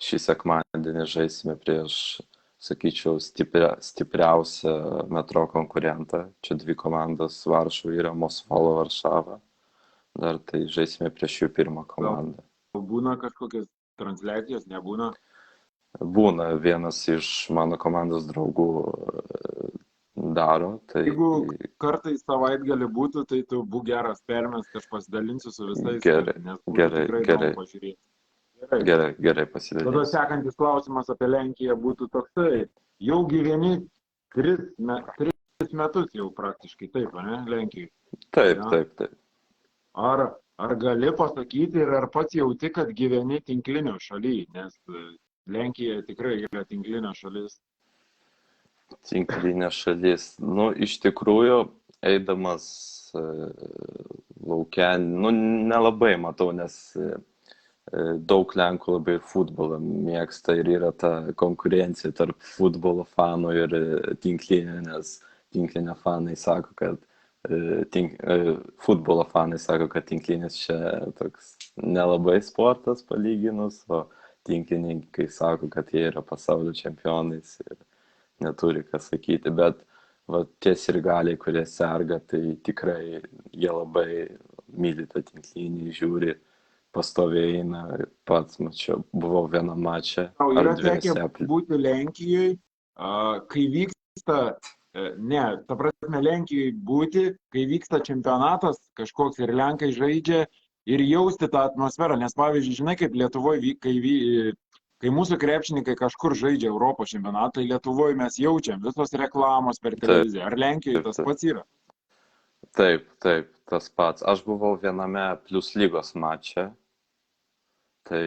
[SPEAKER 1] Šį sekmadienį žaisime prieš, sakyčiau, stipriausią metro konkurentą. Čia 2 komandos Varšuvoje yra Mosvolo Varšava. Dar tai žaisime prieš jų pirmą komandą.
[SPEAKER 2] Būna kažkokios transliacijos, nebūna?
[SPEAKER 1] Būna, vienas iš mano komandos draugų daro.
[SPEAKER 2] Jeigu kartais savaitgalį būtų, tai tu būk geras permest, aš pasidalinsiu su visais.
[SPEAKER 1] Gerai pasidalinsiu.
[SPEAKER 2] Tada sekantis klausimas apie Lenkiją būtų toksai. Jau gyveni 3 metus jau praktiškai, taip, ne, Lenkijoje?
[SPEAKER 1] Taip.
[SPEAKER 2] Ar gali pasakyti ir ar pats jauti, kad gyveni tinklinio šaly, nes Lenkija tikrai yra tinklinio šalis?
[SPEAKER 1] Tinklinė šalis. Iš tikrųjų, eidamas lauke, nelabai matau, nes daug Lenkų labai futbolą mėgsta ir yra ta konkurencija tarp futbolo fanų ir tinklinio, nes tinklinio fanai sako, kad futbolo fanai sako, kad tinklinis čia toks nelabai sportas palyginus, o tinklininkai sako, kad jie yra pasaulio čempionais ir neturi ką sakyti, bet va, tie sirgaliai, kurie serga, tai tikrai jie labai myli tą tinklinį, žiūri, pastoviai eina, pats mačiau, buvau vieną mačą
[SPEAKER 2] Tau
[SPEAKER 1] ar
[SPEAKER 2] yra tekę
[SPEAKER 1] dviese.
[SPEAKER 2] būti Lenkijoje, kai vyksta, ne, ta prasme Lenkijoje būti, kai vyksta čempionatas kažkoks ir Lenkai žaidžia ir jausti tą atmosferą, nes pavyzdžiui, žinai, kaip Lietuvoje, kai mūsų krepšininkai kažkur žaidžia Europos čempionatą, Lietuvoje mes jaučiam visos reklamos per televiziją. Ar Lenkijoje tas pats yra?
[SPEAKER 1] Taip, tas pats. Aš buvau viename Plius lygos mače, tai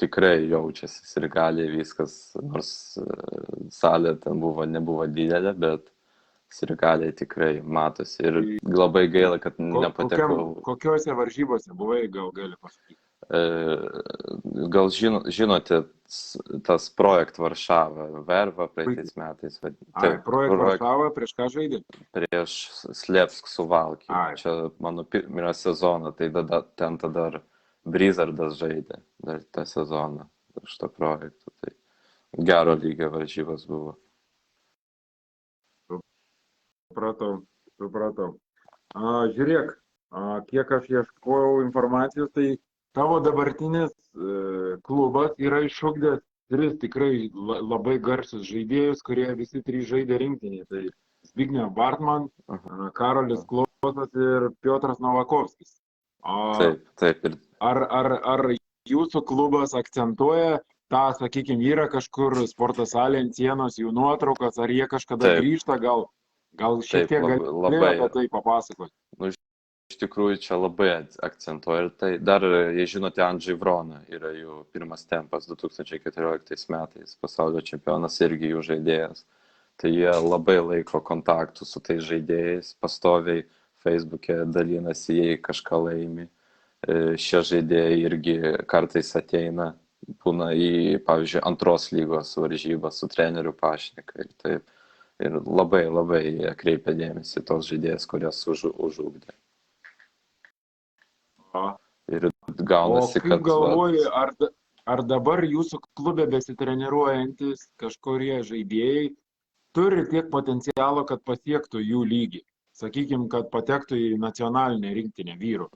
[SPEAKER 1] tikrai jaučiasi sirgaliai viskas, nors salė ten nebuvo didelė, bet sirgaliai tikrai matosi. Ir labai gaila, kad nepatekau.
[SPEAKER 2] Kokiuose varžybose buvai, gal gali pasakyti?
[SPEAKER 1] Gal žinote tas Projekt Varšava, Verva praeitais metais.
[SPEAKER 2] Projekt Varšava prieš ką žaidė?
[SPEAKER 1] Prieš Slevsk Suvalkį. Čia mano pirmą sezoną, tai ten tada Brizardas žaidė dar tą sezoną šito projekto. Tai gero lygio varžybos buvo.
[SPEAKER 2] Supratau. Žiūrėk, kiek aš ieškojau informacijos, tai tavo dabartinis klubas yra išugdęs 3 tikrai labai garsius žaidėjus, kurie visi 3 žaidė rinktinėje. Tai Zbigniew Bartman, Karolis Klosas ir Piotras Novakovskis.
[SPEAKER 1] Taip.
[SPEAKER 2] Ar jūsų klubas akcentuoja tą, sakykime, yra kažkur sporto salė ant sienos jų nuotraukas, ar jie kažkada grįžta, gal šiek tiek galėjo apie tai papasakoti?
[SPEAKER 1] Nu, iš tikrųjų, čia labai akcentuoja ir tai dar, jei žinote, Andžej Vrona yra jų pirmas tempas 2014 metais, pasaulio čempionas, irgi jų žaidėjas. Tai jie labai laiko kontaktų su tais žaidėjais, pastoviai Facebook'e dalinasi, jei kažką laimi. Šie žaidėjai irgi kartais ateina, būna į, pavyzdžiui, 2 lygos varžybą su treneriu pašnekai. Ir labai kreipia dėmesį tos žaidėjas, kurias užugdė. Ir gaunasi,
[SPEAKER 2] kad... O kaip galvoji, ar dabar jūsų klube besitreniruojantis kažkurie žaidėjai turi tiek potencialo, kad pasiektų jų lygį? Sakykime, kad patektų į nacionalinę rinktinę vyrų.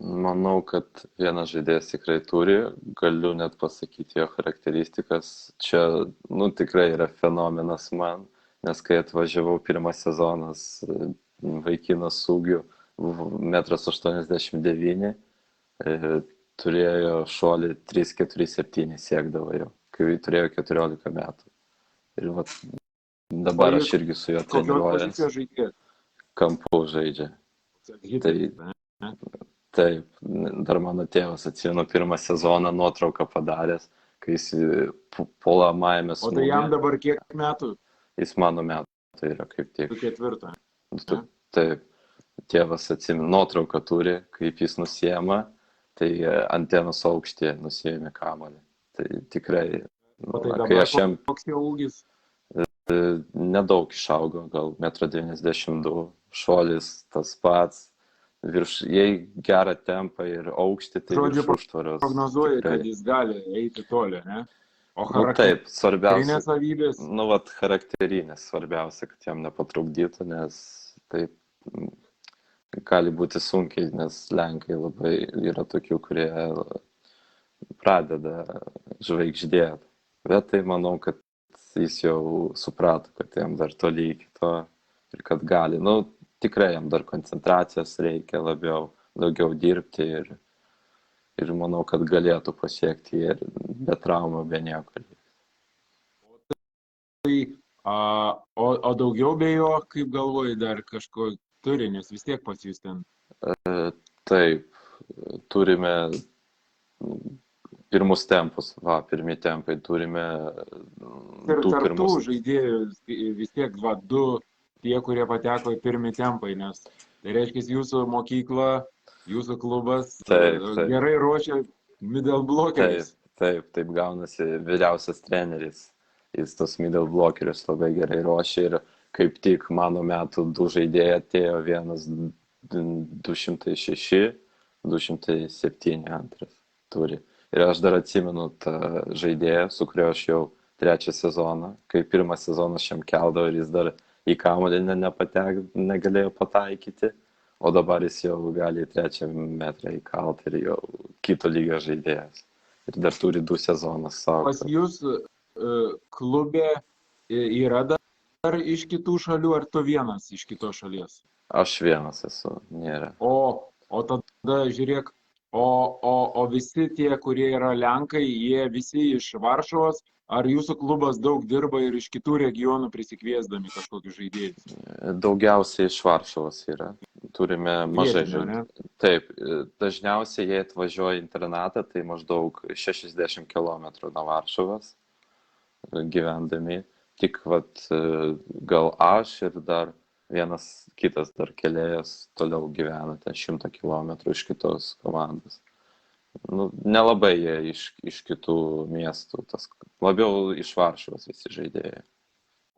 [SPEAKER 1] Manau, kad vienas žaidėjas tikrai turi, galiu net pasakyti jo charakteristikas. Čia, tikrai yra fenomenas man, nes kai atvažiavau pirmas sezonas, vaikinas ūgiu, buvo 1,89 m, turėjo šuolį 3,47 siekdavo jau, kai turėjo 14 metų. Ir dabar aš irgi su juo treniruoju. Kampu žaidžia. Taip, dar mano tėvas, atsimenu, pirmą sezoną nuotrauką padaręs, kai jis puolamajame smūgyje.
[SPEAKER 2] O tai jam dabar kiek metų?
[SPEAKER 1] Jis mano metų yra kaip tiek.
[SPEAKER 2] 4.
[SPEAKER 1] Taip, tėvas, atsimenu, nuotrauką turi, kaip jis nusiema, tai antenos aukštėje nusiėmė kamuolį. Tai tikrai,
[SPEAKER 2] kai aš jam... Koks jo ūgis?
[SPEAKER 1] Nedaug išaugo, gal 1,92 m, šuolis tas pats, jei gerą tempą ir aukštį, tai virš užtvaros.
[SPEAKER 2] Prognozuoji, kad jis gali eiti toli, ne? O
[SPEAKER 1] taip, svarbiausia,
[SPEAKER 2] savybės?
[SPEAKER 1] Charakterinės svarbiausia, kad jam nepatrukdytų, nes taip gali būti sunkiai, nes Lenkai labai yra tokių, kurie pradeda žvaigždėti. Bet tai manau, kad jis jau suprato, kad jam dar toli iki to ir kad gali. Tikrai jam dar koncentracijos reikia daugiau dirbti ir manau, kad galėtų pasiekti ir be traumų, be nieko.
[SPEAKER 2] O daugiau be jo, kaip galvoji, dar kažko turi, nes vis tiek pas jūs ten?
[SPEAKER 1] Taip, turime pirmus tempus, pirmi tempai turime.
[SPEAKER 2] Ir tarptų žaidėjų vis tiek 2 tie, kurie pateko į pirmi tempai, nes tai reiškia, jūsų mokykla, jūsų klubas gerai ruošia middle blockerius.
[SPEAKER 1] Taip gaunasi vyriausias treneris. Jis tos middle blockerius labai gerai ruošia ir kaip tik mano metų du žaidėjai atėjo, vienas 206, 207 antras turi. Ir aš dar atsimenu tą žaidėją, su kuriuo aš jau trečią sezoną, kai pirmą sezoną šiam keldavo ir jis dar į kamuolį negalėjo pataikyti, o dabar jis jau gali į trečią metrą įkalti ir jau kito lygio žaidėjas. Ir dar turi 2 sezonus savo.
[SPEAKER 2] Pas jūs klube yra dar iš kitų šalių, ar tu vienas iš kitos šalies?
[SPEAKER 1] Aš vienas esu, nėra.
[SPEAKER 2] O tada žiūrėk, o visi tie, kurie yra Lenkai, jie visi iš Varšuvos, ar jūsų klubas daug dirba ir iš kitų regionų prisikviesdami kažkokius žaidėjus?
[SPEAKER 1] Daugiausiai iš Varšuvos yra. Turime mažai žaidėjų. Taip, dažniausiai jie atvažiuoja į internatą, tai maždaug 60 km nuo Varšuvos gyvendami. Tik gal aš ir dar vienas kitas dar kelėjas toliau gyvena, ten 100 km iš kitos komandos. Nelabai jie iš kitų miestų, labiau iš Varšuvos visi žaidėjai.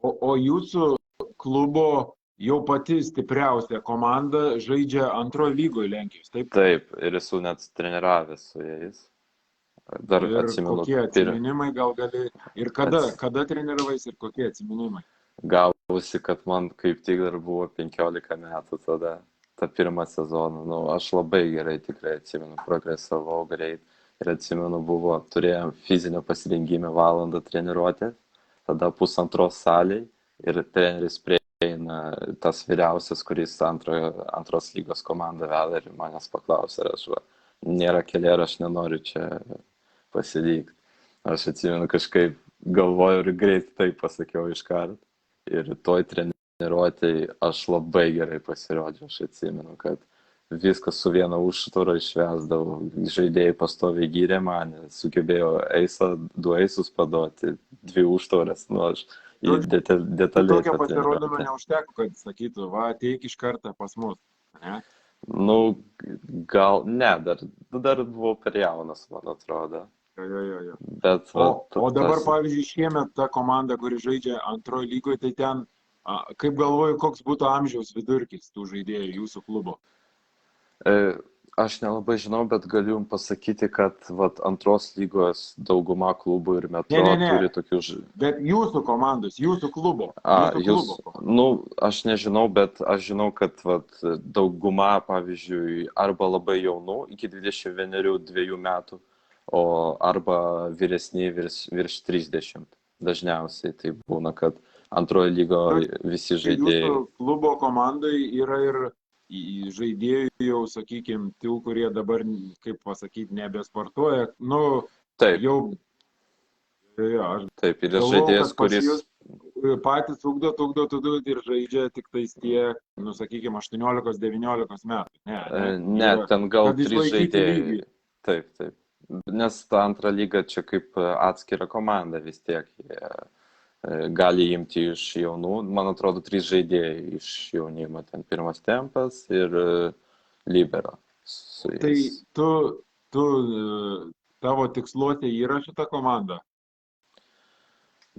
[SPEAKER 2] O jūsų klubo jau pati stipriausia komanda žaidžia antrojo lygoje Lenkijos, taip?
[SPEAKER 1] Taip, ir esu net treniravęs su jais. Dar
[SPEAKER 2] ir
[SPEAKER 1] atsimenu.
[SPEAKER 2] Kokie atsiminimai gal gali, ir kada treniravais ir kokie atsiminimai?
[SPEAKER 1] Gavosi, kad man kaip tik dar buvo 15 metų tada, tą pirmą sezoną. Aš labai gerai tikrai atsimenu, progresavau greit. Ir atsimenu, turėjom fizinio pasirengimo valandą treniruotės, tada 1:30 salėj ir treneris prieina tas vyriausias, kuris antros lygos komandą veda ir manęs paklausė, ar aš nėra kelė, aš nenoriu čia pasilikti. Aš atsimenu, kažkaip galvoju ir greit taip pasakiau iškart. Ir toj treniruotėj aš labai gerai pasirodžiau. Aš atsimenu, kad viskas su viena užtvara išvesdavau. Žaidėjai pastoviai gyrė mane, sugebėjo 2 eisus paduoti, 2 užtvaras. Aš detaliai.
[SPEAKER 2] Tokio pasirodymo neužteko, kad sakytų, ateik iš karto pas mus. Ne?
[SPEAKER 1] Gal ne, dar buvau per jaunas, man atrodo.
[SPEAKER 2] Jo.
[SPEAKER 1] Bet,
[SPEAKER 2] o dabar, pavyzdžiui, šiemet ta komanda, kuri žaidžia antrojo lygoje, tai ten, kaip galvoju, koks būtų amžiaus vidurkis tų žaidėjų jūsų klubo?
[SPEAKER 1] Aš nelabai žinau, bet galiu jums pasakyti, kad antros lygos dauguma klubų ir Metro turi tokių
[SPEAKER 2] Bet jūsų komandos, jūsų klubo.
[SPEAKER 1] Aš nežinau, bet aš žinau, kad dauguma, pavyzdžiui, arba labai jaunų, iki 21-2 metų, arba vyresni virš 30. Dažniausiai tai būna, kad antrojo lygo visi žaidėjai.
[SPEAKER 2] Jūsų klubo komandai yra ir žaidėjų jau, sakykime, tų, kurie dabar, kaip pasakyti, nebesportuoja.
[SPEAKER 1] Taip. Taip, ir žaidėjas, kuris
[SPEAKER 2] patys ugdot ir žaidžia tik tais tie, sakykime, 18-19 metų.
[SPEAKER 1] Ne, ten gal 3 žaidėjai. Taip. Nes ta antra lyga čia kaip atskira komanda vis tiek. Jie gali imti iš jaunų, man atrodo, 3 žaidėjai iš jaunimo, ten pirmas tempas ir libero.
[SPEAKER 2] Tai tavo tiksluotė yra šita komanda?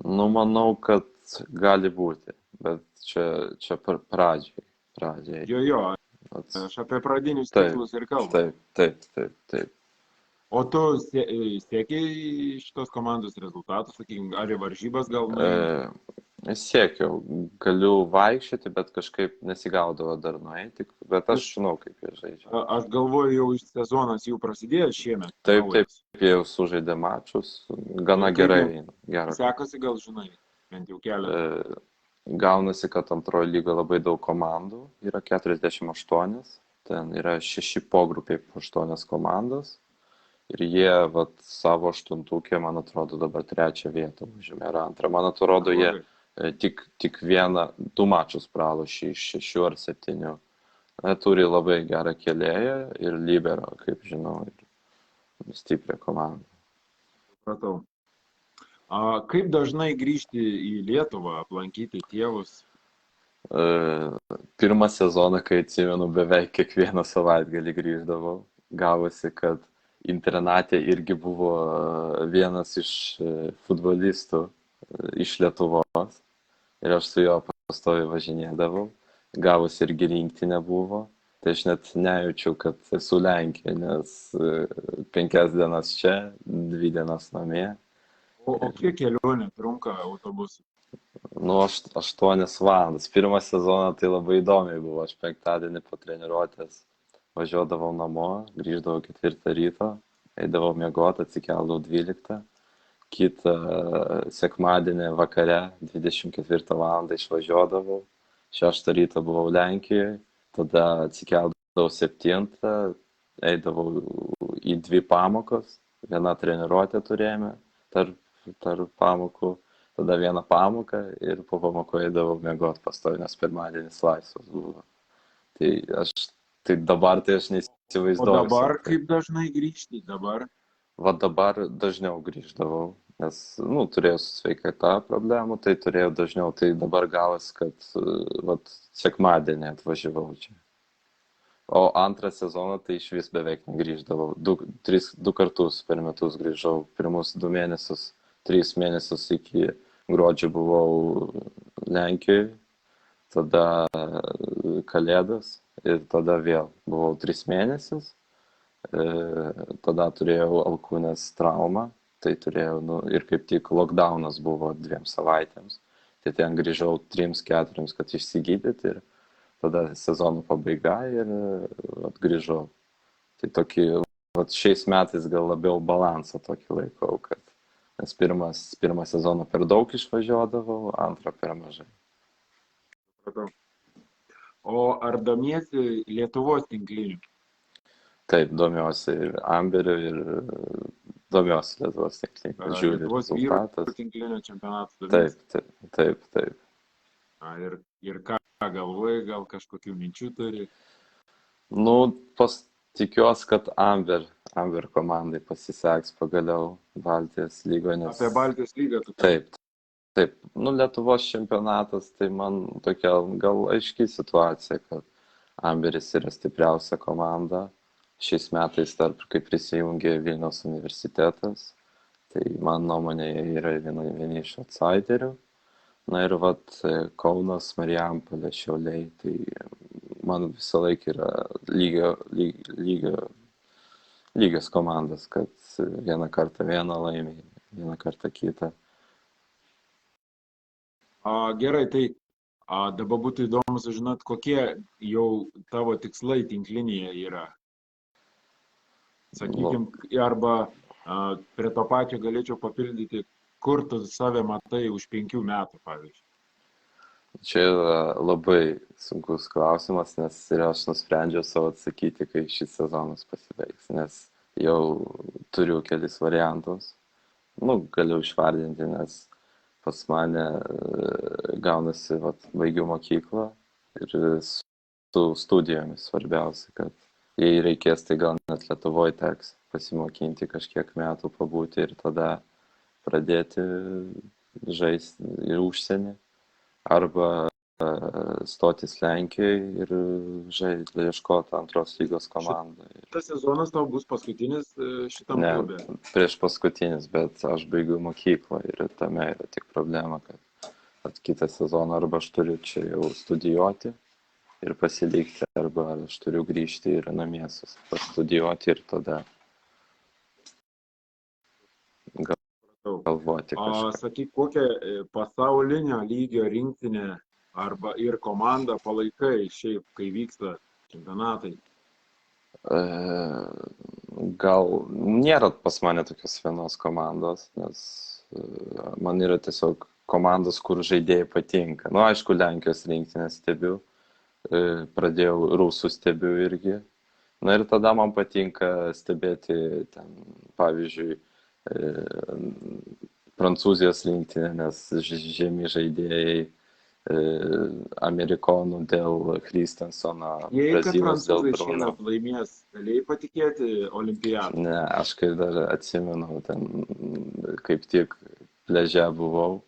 [SPEAKER 1] Manau, kad gali būti, bet čia pradžiai.
[SPEAKER 2] Jo, aš apie pradinius tikslus ir kalbu.
[SPEAKER 1] Taip.
[SPEAKER 2] O tu siekiai šitos komandos rezultatų, sakykime, ar į varžybas gal?
[SPEAKER 1] Siekiau, galiu vaikščioti, bet kažkaip nesigaudavo dar nueiti, bet aš žinau, kaip jie žaidžia.
[SPEAKER 2] Aš galvoju, jau sezonas jau prasidėjo šiemet.
[SPEAKER 1] Taip, jie jau sužaidė mačus, gana gerai.
[SPEAKER 2] Sekasi, gal žinai, bent jau kelią.
[SPEAKER 1] Gaunasi, kad antrojo lygo labai daug komandų, yra 48, ten yra 6 pogrupiai po 8 komandos. Ir jie savo 8-ukė, man atrodo, dabar 3 vietą užėmė ar 2. Man atrodo, jie tik 2 mačus pralošė iš 6 ar 7. Turi labai gerą kelėją ir libero, kaip žinau, ir stiprią komandą.
[SPEAKER 2] Supratau. Kaip dažnai grįžti į Lietuvą, aplankyti tėvus?
[SPEAKER 1] Pirmą sezoną, kai atsimenu, beveik kiekvieną savaitgalį grįždavau. Gavosi, kad internate irgi buvo vienas iš futbolistų iš Lietuvos ir aš su juo pastoviai važinėdavau, gavus irgi rinktinė buvo, tai aš net nejaučiau, kad esu Lenkija, nes 5 dienas čia, 2 dienas namie.
[SPEAKER 2] O kiek kelionė trunka autobusu?
[SPEAKER 1] Nu, 8 valandas. Pirmą sezoną tai labai įdomiai buvo. Aš penktadienį po treniruotės važiuodavau namo, grįždavau 4 ryto, eidavau miegoti, atsikeldavau 12. Kitą sekmadienį vakare 24 valandą išvažiuodavau. 6 ryto buvau Lenkijoje, tada atsikeldavau 7, eidavau į 2 pamokas. Viena treniruotė turėjome tarp pamokų, tada vieną pamoką ir po pamokų eidavau miegoti pastoviai, nes pirmadienis laisvas buvo. Tai dabar tai aš
[SPEAKER 2] O
[SPEAKER 1] neįsivaizduoju.
[SPEAKER 2] dabar kaip dažnai grįžti? Dabar?
[SPEAKER 1] Va dabar dažniau grįždavau, nes, turėjau su sveikata problemų, tai turėjau dažniau. Tai dabar gavas, kad sekmadienį atvažiavau čia. O antrą sezoną tai iš vis beveik negrįždavau. 2 kartus per metus grįžau. Pirmus 2 mėnesius, 3 mėnesius iki gruodžio buvau Lenkijoje, tada Kalėdas ir tada vėl buvau 3 mėnesius. Tada turėjau alkūnės traumą, tai turėjau, ir kaip tik lockdownas buvo 2 savaitėms. Tai ten grįžau 3-4, kad išsigydyti ir tada sezono pabaiga ir grįžau. Tai tokį, šiais metais gal labiau balansą tokį laikau, kad nes pirmą sezoną per daug išvažiuodavau, antrą per mažai.
[SPEAKER 2] O ar domiesi Lietuvos tinkliniu?
[SPEAKER 1] Taip, domiuosi ir Amberiu ir domiuosi Lietuvos tinkliniu. Žiūriu
[SPEAKER 2] Lietuvos vyrų
[SPEAKER 1] rezultatas.
[SPEAKER 2] tinklinio čempionatų
[SPEAKER 1] Taip,
[SPEAKER 2] domiesi?
[SPEAKER 1] taip.
[SPEAKER 2] Ir ką galvoji, gal kažkokių minčių turi?
[SPEAKER 1] Tikiuosi, kad Amber komandai pasiseks pagaliau Baltijos lygoje.
[SPEAKER 2] Apie Baltijos lygą tu
[SPEAKER 1] Taip. Lietuvos čempionatas, tai man tokia gal aiški situacija, kad Amberis yra stipriausia komanda. Šiais metais kai prisijungė Vilniaus universitetas, tai man nuomonė yra vieni iš outsiderių. Na ir Kaunas, Marijampolė, Šiauliai, tai man visą laiką yra lygios komandos, kad vieną kartą vieną laimė, vieną kartą kitą.
[SPEAKER 2] Gerai, tai dabar būtų įdomu sužinoti, kokie jau tavo tikslai tinklinėje yra. Sakykime, arba prie to pačio galėčiau papildyti, kur tu save matai už 5 metų, pavyzdžiui.
[SPEAKER 1] Čia yra labai sunkus klausimas, nes ir aš nusprendžiau savo atsakyti, kai šis sezonas pasibaigs, nes jau turiu kelis variantus. Galiu išvardinti, nes pas mane gaunasi, baigiau mokyklą ir su studijomis svarbiausia, kad jei reikės, tai gal net Lietuvoje teks pasimokinti kažkiek metų pabūti ir tada pradėti žaisti ir užsienį, arba stotis Lenkijoje ir ieškoti antros lygos komandą.
[SPEAKER 2] Tas sezonas tau bus paskutinis šitam klube?
[SPEAKER 1] Ne, prieš paskutinis, bet aš baigiu mokyklą ir tame yra tik problema, kad kitą sezoną arba aš turiu čia jau studijuoti ir pasilikti, arba aš turiu grįžti ir namie pastudijuoti ir tada galvoti kažką.
[SPEAKER 2] Sakyk, kokią pasaulinio lygio rinktinę arba ir komandą palaikai šiaip, kai vyksta čempionatai?
[SPEAKER 1] Gal nėra pas mane tokios vienos komandos, nes man yra tiesiog komandos, kur žaidėjai patinka. Aišku, Lenkijos rinktinę stebiu, pradėjau rusų stebiu irgi. Ir tada man patinka stebėti ten, pavyzdžiui, Prancūzijos rinktinė, nes žemi žaidėjai, amerikonų dėl Christensono, Brazilijos dėl Bruno.
[SPEAKER 2] Jei kad prancūzai šiemet laimės, galėjai patikėti olimpiadą?
[SPEAKER 1] Ne, aš kaip dar atsimenu, kaip tik pliaže buvau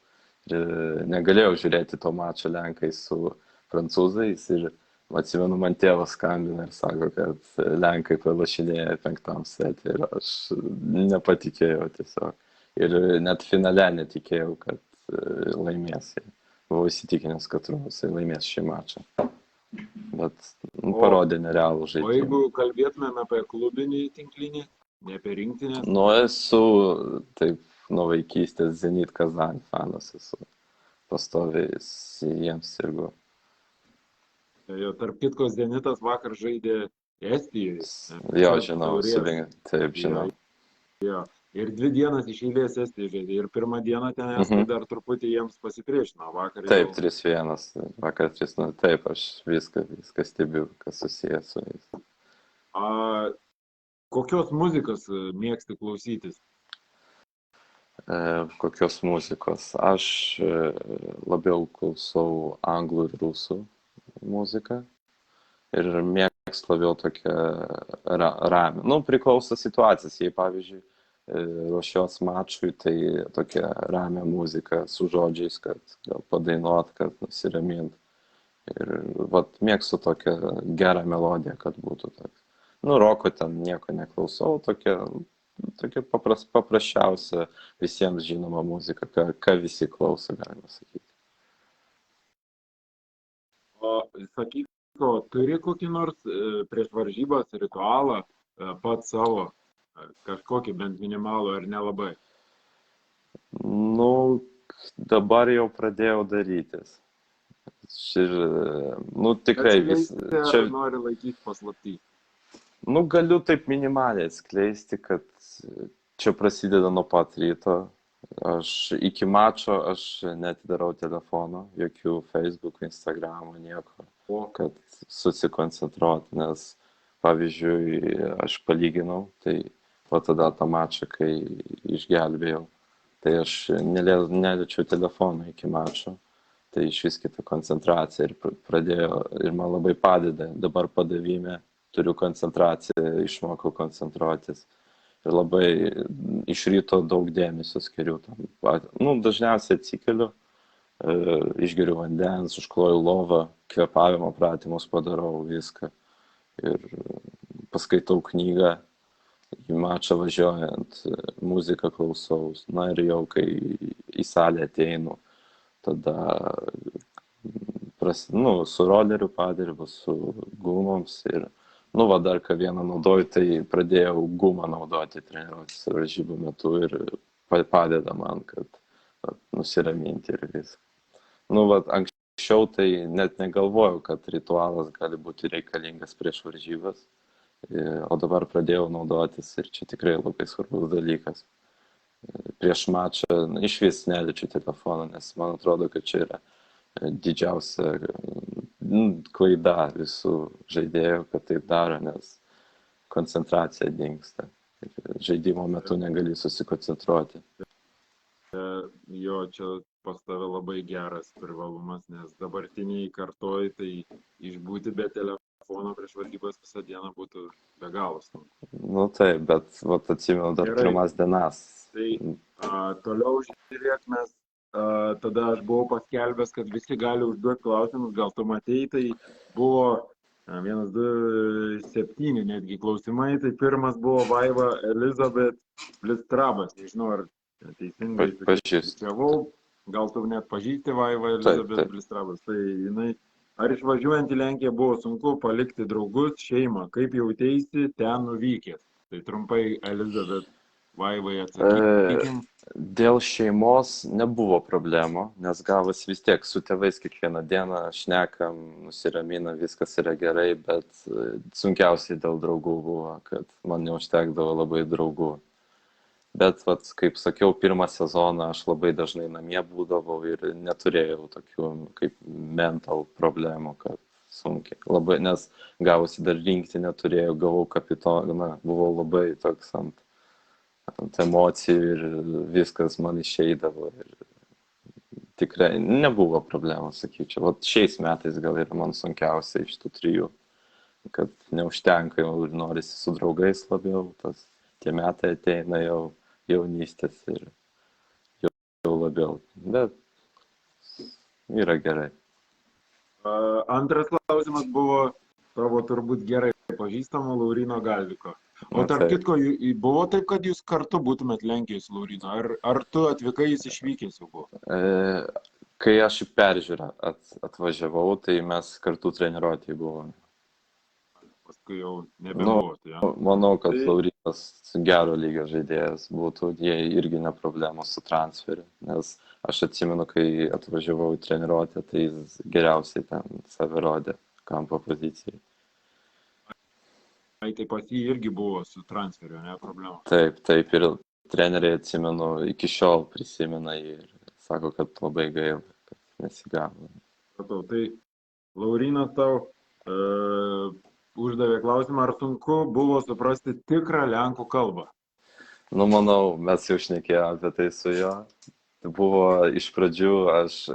[SPEAKER 1] ir negalėjau žiūrėti to mačo Lenkai su prancūzais ir atsimenu, man tėvas skambina ir sako, kad Lenkai pralašinėja 5 sete ir aš nepatikėjau tiesiog. Ir net finale netikėjau, kad laimės jie. buvau įsitikinęs, kad rusai laimės šį mačą. Bet parodė nerealų
[SPEAKER 2] O
[SPEAKER 1] žaidimą.
[SPEAKER 2] jeigu kalbėtumėm apie klubinį tinklinį, ne apie rinktinės?
[SPEAKER 1] Nu, esu taip nuo vaikystės Zenit Kazan fanas, esu pastoviai jiems sirgu.
[SPEAKER 2] Jo, tarp kitko, Zenitas vakar žaidė Estijoje.
[SPEAKER 1] Jo, žinau, taip, žinau.
[SPEAKER 2] Jo. Ir 2 dienas iš eilės Estijoje žaidė. Ir pirmą dieną ten Estai dar truputį jiems pasipriešino. Vakar
[SPEAKER 1] Taip,
[SPEAKER 2] jau...
[SPEAKER 1] 3-1, vakar 3-0, taip, aš viską stebiu, kas susijęs su jais.
[SPEAKER 2] Kokios muzikos mėgsti klausytis?
[SPEAKER 1] Kokios muzikos? Aš labiau klausau anglų ir rusų muziką ir mėgstu labiau tokią ramią. Nu, priklauso situacijas, jei pavyzdžiui ruošios mačui, tai tokia ramią muziką su žodžiais, kad gal padainuot, kad nusiramint. Ir vat mėgstu tokią gerą melodiją, kad būtų toks. Nu, roko ten nieko neklausau, tokia paprasčiausia visiems žinoma muzika, ką visi klauso, galima sakyti.
[SPEAKER 2] O sakyk, turi kokį nors prieš varžybas ritualą pats savo, kažkokį bent minimalų ar nelabai?
[SPEAKER 1] Nu, dabar jau pradėjau darytis. Ir, nu, tikrai vis...
[SPEAKER 2] Čia nori laikyti paslaptį.
[SPEAKER 1] Nu, galiu taip minimaliai skleisti, kad čia prasideda nuo pat ryto. Aš iki mačo aš netidarau telefono, jokių Facebook, Instagramo, nieko, kad susikoncentruoti, nes, pavyzdžiui, aš palyginau, tai po tada tą mačą, kai išgelbėjau, tai aš neliečiau telefono iki mačo, tai iš vis kita koncentracija ir pradėjo, ir man labai padeda, dabar padavime turiu koncentraciją, išmokau koncentruotis. Ir labai iš ryto daug dėmesio skiriu tam. Nu, dažniausiai atsikeliu, išgeriu vandens, užkloju lovą, kvėpavimo pratimus padarau viską. Ir paskaitau knygą, į mačą važiuojant, muziką klausaus. Na ir jau, kai į salę ateinu, tada su roleriu padirbu, su gumoms ir nu, va, dar ką vieną naudoju, tai pradėjau gumą naudoti treniruotės varžybų metu ir padeda man, kad nusiraminti ir viską. Nu, va, anksčiau tai net negalvojau, kad ritualas gali būti reikalingas prieš varžybas, o dabar pradėjau naudotis ir čia tikrai labai svarbus dalykas. Prieš mačą iš vis neliečiu telefoną, nes man atrodo, kad čia yra didžiausia klaida visų žaidėjų, kad taip daro, nes koncentracija dingsta. Žaidimo metu negali susikoncentruoti.
[SPEAKER 2] Jo, čia pas tave labai geras privalumas, nes dabartiniai kartoj, tai išbūti be telefono prieš varžybas visą dieną būtų be galo sunku.
[SPEAKER 1] Nu taip, bet vat, atsimenu dar pirmas dienas.
[SPEAKER 2] Tai toliau žiūrėk, mes tada aš buvau paskelbęs, kad visi gali užduoti klausimus, gal tu matei, tai buvo 1, 2, 7 netgi klausimai, tai pirmas buvo Vaiva Elizabeth Blistrabas, nežinau ar teisingai skaičiavau, gal tu net pažįsti Vaiva Elizabeth Blistrabas, tai jinai, ar išvažiuojant į Lenkiją buvo sunku palikti draugus, šeimą, kaip jauteisi ten nuvykęs, tai trumpai Elizabeth Vaivai atsakykim.
[SPEAKER 1] Dėl šeimos nebuvo problemų, nes gavas vis tiek su tėvais kiekvieną dieną šnekam, nusiramina, viskas yra gerai, bet sunkiausiai dėl draugų buvo, kad man neužtekdavo labai draugų. Bet, vat, kaip sakiau, pirmą sezoną aš labai dažnai namie būdavau ir neturėjau tokių kaip mental problemų, kad sunkiai. Labai, nes gavosi dar rinktinę turėjau, gavau kapitoną, buvau labai toks ant emocijų ir viskas man išeidavo ir tikrai nebuvo problemų, sakyčiau. Vat šiais metais gal yra man sunkiausia iš tų 3, kad neužtenka jau ir norisi su draugais labiau, tie metai ateina jau jaunystės ir jau labiau, bet yra gerai.
[SPEAKER 2] Antras klausimas buvo tavo turbūt gerai pažįstamo Lauryno Galviko. O tarp kitko, buvo taip, kad jūs kartu būtumėt Lenkijos Lauryno? Ar tu atvykai, jis išvykęs jau buvo?
[SPEAKER 1] Kai aš į peržiūrą atvažiavau, tai mes kartu treniruotėje buvome.
[SPEAKER 2] Paskui jau
[SPEAKER 1] Nu,
[SPEAKER 2] nebebuvote, ja?
[SPEAKER 1] manau, kad
[SPEAKER 2] Tai
[SPEAKER 1] Laurynas gero lygio žaidėjas būtų, jei irgi ne problemos su transferiu, nes aš atsimenu, kai atvažiavau į treniruotę, tai jis geriausiai ten save rodė kampo pozicijai.
[SPEAKER 2] tai pas jį irgi buvo su transferiu, ne problema.
[SPEAKER 1] Taip, taip, ir treneriai atsimenu, iki šiol prisimena jį ir sako, kad labai gaila, kad nesigavo.
[SPEAKER 2] Supratau. Tai Laurynas tau uždavė klausimą, ar sunku buvo suprasti tikrą lenkų kalbą.
[SPEAKER 1] Nu, manau, mes jau šnekėjome apie tai su juo. Tai buvo iš pradžių,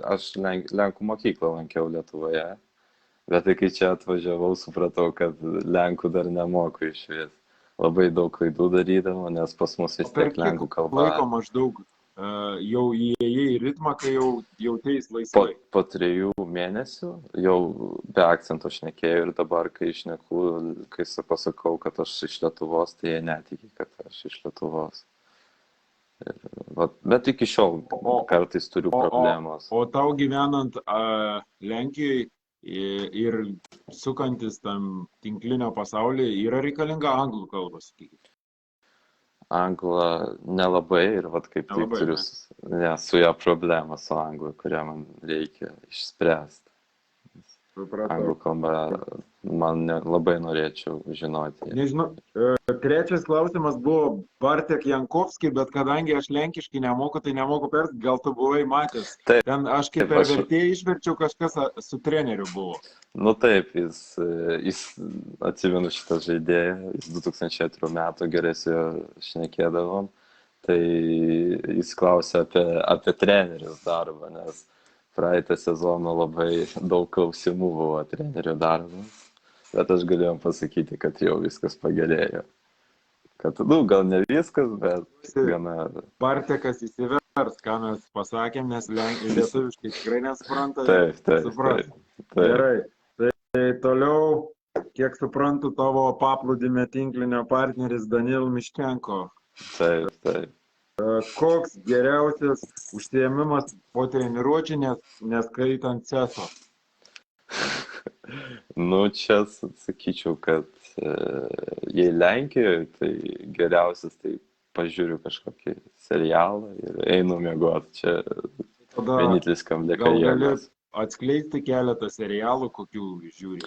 [SPEAKER 1] aš Lenkų mokyklą lankiau Lietuvoje, bet tai kai čia atvažiavau, supratau, kad Lenkų dar nemoku išvis. Labai daug klaidų darydavo, nes pas mus vis tiek Lenkų kalba.
[SPEAKER 2] Laiko maždaug jau įėjai į ritmą, kai jau jautėjais laisvai.
[SPEAKER 1] Po 3 mėnesių jau be akcento šnekėjau ir dabar, kai šneku, kai pasakau, kad aš iš Lietuvos, tai jie netiki, kad aš iš Lietuvos. Bet iki šiol kartais turiu problemos.
[SPEAKER 2] O tau gyvenant Lenkijoje ir sukantis tam tinklinio pasaulyje yra reikalinga anglų kalba, sakykime.
[SPEAKER 1] Anglą nelabai ir kaip tik turiu su ją problemą su anglų, kurią man reikia išspręsti. Anglų kalbą man labai norėčiau žinoti.
[SPEAKER 2] Nežinau, trečias klausimas buvo Bartek Jankovski, bet kadangi aš lenkiškai nemoku, tai nemoku perskaityti, gal tu buvai matęs.
[SPEAKER 1] Taip,
[SPEAKER 2] ten aš kaip per vertėją išverčiau, kažkas su treneriu buvo.
[SPEAKER 1] Nu taip, jis atsimenu šitą žaidėją, jis 2002 metų gerai su juo šnekėdavom, tai jis klausė apie trenerius darbą, nes praeitą sezoną labai daug klausimų buvo trenerio darbas, bet aš galėjom pasakyti, kad jau viskas pagerėjo. Kad, gal ne viskas, bet gana...
[SPEAKER 2] Bartekas įsivers, ką mes pasakėm, nes lietuviškai tikrai nesupranta.
[SPEAKER 1] Taip.
[SPEAKER 2] Gerai. Tai toliau, kiek suprantu, tavo paplūdimio tinklinio partneris Danil Miščenko.
[SPEAKER 1] Taip.
[SPEAKER 2] Koks geriausias užsiėmimas po treniruočių, neskaitant CESO?
[SPEAKER 1] Nu, čia sakyčiau, kad jei Lenkijoje, tai geriausias, tai pažiūriu kažkokį serialą ir einu miegoti. Čia vienintelis, kam dėka jėgas.
[SPEAKER 2] Gal gali atskleisti keletą serialų, kokių žiūri?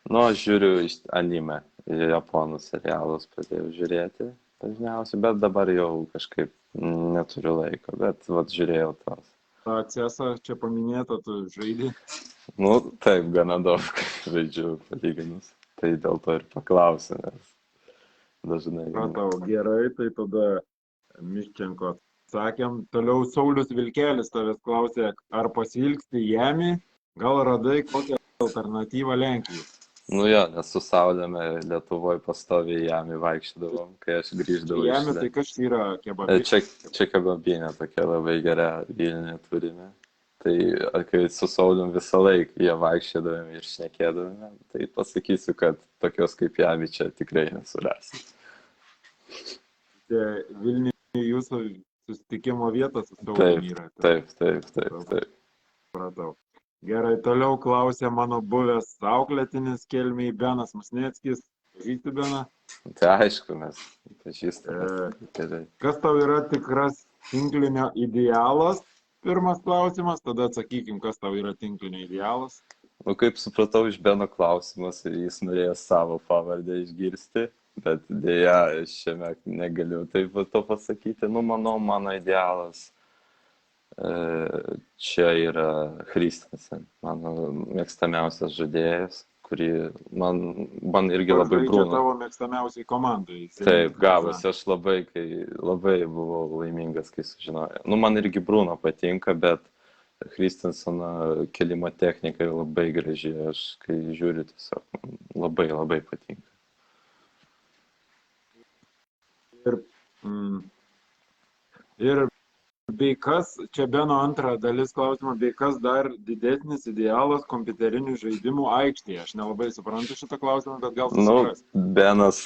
[SPEAKER 1] Nu, aš žiūriu anime, japonų serialus pradėjau žiūrėti dažniausiai, bet dabar jau kažkaip neturiu laiko, bet žiūrėjau tos.
[SPEAKER 2] Ta CESą čia paminėta, tu žaidži?
[SPEAKER 1] Nu, taip, gana daug žaidžiu palyginus. Tai dėl to ir paklausiu, nes dažnai...
[SPEAKER 2] Tau gerai, tai tada Miščenko atsakėm. Toliau Saulius Vilkelis tavęs klausė, ar pasilgsti Jami, gal radai kokią alternatyvą Lenkijai?
[SPEAKER 1] Nu jo, nes su Saulėme Lietuvoje pastoviai Jami vaikščiodavom, kai aš grįždavau.
[SPEAKER 2] Jami tai kas yra kebabinė?
[SPEAKER 1] Čia kebabinė tokia labai gera Vilniuje turime. Tai kai su Saulium visą laiką jie vaikščiodavome ir šnekėdavome, tai pasakysiu, kad tokios kaip Jami čia tikrai nesurasi.
[SPEAKER 2] Vilniuje jūsų susitikimo vietas su Saulium yra.
[SPEAKER 1] Taip.
[SPEAKER 2] Pratau. Gerai, toliau klausė mano buvęs auklėtinis Kelmėj Benas Musneckis. Pažįsti Beną?
[SPEAKER 1] Tai aišku, mes pažįstame.
[SPEAKER 2] Kas tau yra tikras tinklinio idealas? Pirmas klausimas, tada atsakykim, kas tau yra tinklinio idealas.
[SPEAKER 1] Nu, kaip supratau iš Beno klausimas, jis norėjo savo pavardę išgirsti, bet dėja šiame negaliu taip to pasakyti. Nu, manau, mano idealas čia yra Christensen, mano mėgstamiausias žaidėjas, kurį man irgi labai Bruno.
[SPEAKER 2] Žaidžia tavo mėgstamiausiai komandai.
[SPEAKER 1] Taip, gavosi, aš labai buvau laimingas, kai sužinojau. Nu, man irgi Bruno patinka, bet Christenseną kelimo technika labai graži, aš kai žiūriu tiesiog labai patinka.
[SPEAKER 2] Ir bei kas, čia Beno antra dalis klausimo, bei kas dar didesnis idealas kompiuterinių žaidimų aikštėje? Aš nelabai suprantu šitą klausimą, bet gal susipras.
[SPEAKER 1] Nu, Benas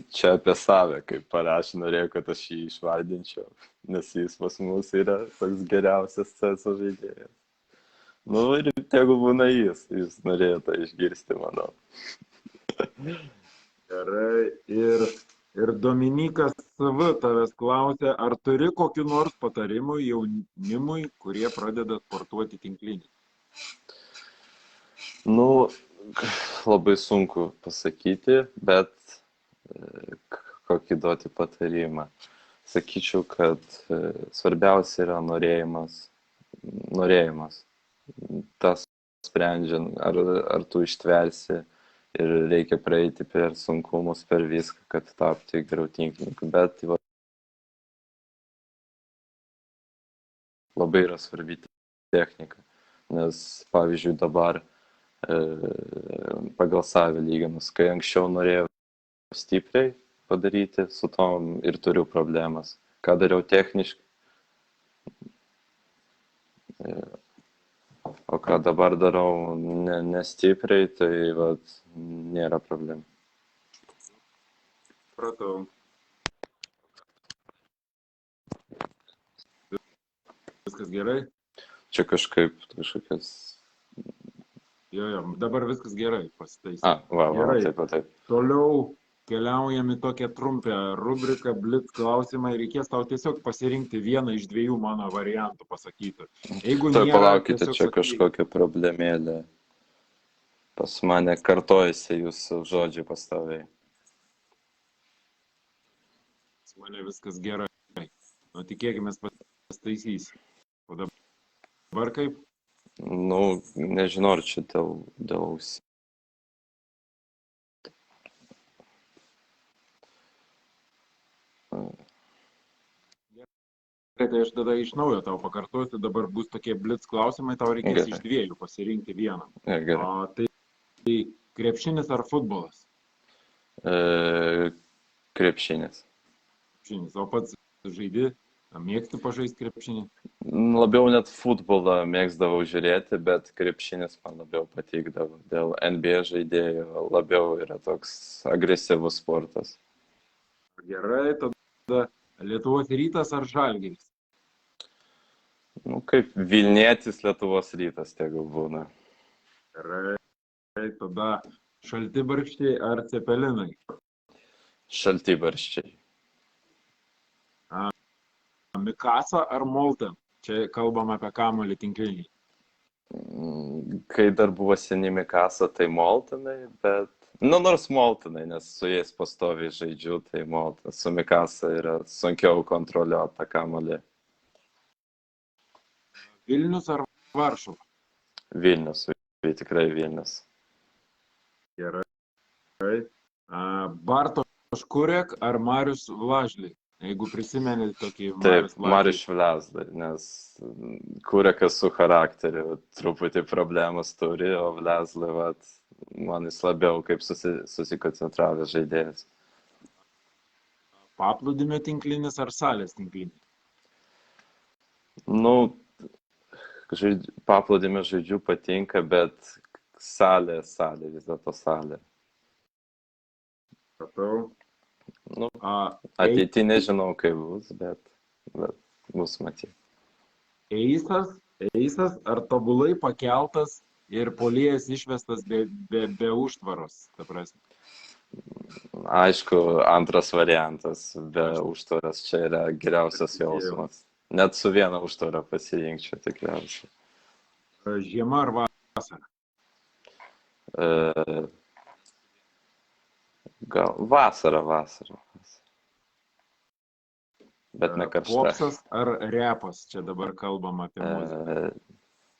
[SPEAKER 1] čia apie save, kaip parašė, norėjo, kad aš jį išvardinčiau, nes jis pas mus yra toks geriausias CSO žaidėjas. Nu ir tegu būna jis norėjo tą išgirsti, manau.
[SPEAKER 2] Gerai. Ir Dominykas V. tavęs klausia, ar turi kokiu nors patarimu jaunimui, kurie pradeda sportuoti tinklinį?
[SPEAKER 1] Nu, labai sunku pasakyti, bet kokį duoti patarimą. Sakyčiau, kad svarbiausia yra norėjimas. Norėjimas. Tas sprendžiant, ar tu ištversi ir reikia praeiti per sunkumus, per viską, kad tapti geriau tinklininku. Bet labai yra svarbi technika, nes pavyzdžiui dabar pagal save lyginus, kai anksčiau norėjau stipriai padaryti, su tom ir turiu problemas. Ką dariau techniškai, o ką dabar darau nestipriai, tai vat, nėra problemų.
[SPEAKER 2] Pratau. Viskas gerai?
[SPEAKER 1] Čia kažkokias...
[SPEAKER 2] Jo, dabar viskas gerai, pasitaisė.
[SPEAKER 1] Va,
[SPEAKER 2] Gerai.
[SPEAKER 1] taip.
[SPEAKER 2] Toliau keliaujam į tokią trumpę rubriką Blitz klausimai. Reikės tau tiesiog pasirinkti vieną iš dviejų mano variantų pasakyti. Jeigu
[SPEAKER 1] Tai
[SPEAKER 2] nėra,
[SPEAKER 1] palaukite,
[SPEAKER 2] tiesiog
[SPEAKER 1] čia
[SPEAKER 2] sakyk.
[SPEAKER 1] kažkokia problemėlė. Pas mane kartojasi jūsų žodžiai pastoviai.
[SPEAKER 2] Pas mane viskas gerai. Nu, tikėkime, pasitaisys. O dabar kaip?
[SPEAKER 1] Nu, nežinau, ar čia dėl ausį.
[SPEAKER 2] Tai aš tada iš naujo tau pakartosiu, dabar bus tokie Blitz klausimai, tau reikės iš dviejų pasirinkti vieną.
[SPEAKER 1] Gerai.
[SPEAKER 2] Tai krepšinis ar futbolas?
[SPEAKER 1] Krepšinis.
[SPEAKER 2] Krepšinis. O pats žaidi, mėgsti pažaisti krepšinį?
[SPEAKER 1] Labiau net futbolą mėgdavau žiūrėti, bet krepšinis man labiau patikdavo. Dėl NBA žaidėjų labiau yra toks agresyvus sportas.
[SPEAKER 2] Gerai, tada Lietuvos Rytas ar Žalgiris?
[SPEAKER 1] Nu, kaip Vilnietis Lietuvos Rytas tegu būna.
[SPEAKER 2] Gerai, tada Šaltibarščiai ar Cepelinai?
[SPEAKER 1] Šaltibarščiai.
[SPEAKER 2] Mikasa ar Molten? Čia kalbam apie kamuolį tinklinį.
[SPEAKER 1] Kai dar buvo seni Mikasa, tai Moltenai, bet... Nu, nors Moltenai, nes su jais pastoviai žaidžiu, tai Molten. Su Mikasa yra sunkiau kontroliuoti tą kamuolį.
[SPEAKER 2] Vilnius ar Varšuva?
[SPEAKER 1] Vilnius, tikrai Vilnius.
[SPEAKER 2] Gerai. Bartoš Kurek ar Marius Vlažlį? Jeigu prisimeni tokį
[SPEAKER 1] Taip, Marius Vlažlį, nes Kurekas su charakteriu truputį problemas turi, o Vlažlį, man jis labiau kaip susikoncentravęs žaidėjas.
[SPEAKER 2] Paplūdimio tinklinis ar salės tinklinis?
[SPEAKER 1] Nu, paplūdimio žaidžių patinka, bet salė, vis dėlto salė.
[SPEAKER 2] Supratau.
[SPEAKER 1] Nu, ateity nežinau, kaip bus, bet bus matyti.
[SPEAKER 2] Eisas ar tobulai pakeltas ir puolėjas išvestas be užtvaros, ta prasme?
[SPEAKER 1] Aišku, antras variantas, be užtvaros, čia yra geriausias jausmas. Net su viena užtvara pasirinkčiau tikriausiai.
[SPEAKER 2] Žiema ar vasara?
[SPEAKER 1] Gal vasara. Bet ne karšta.
[SPEAKER 2] Popsas ar repas? Čia dabar kalbam apie muziką.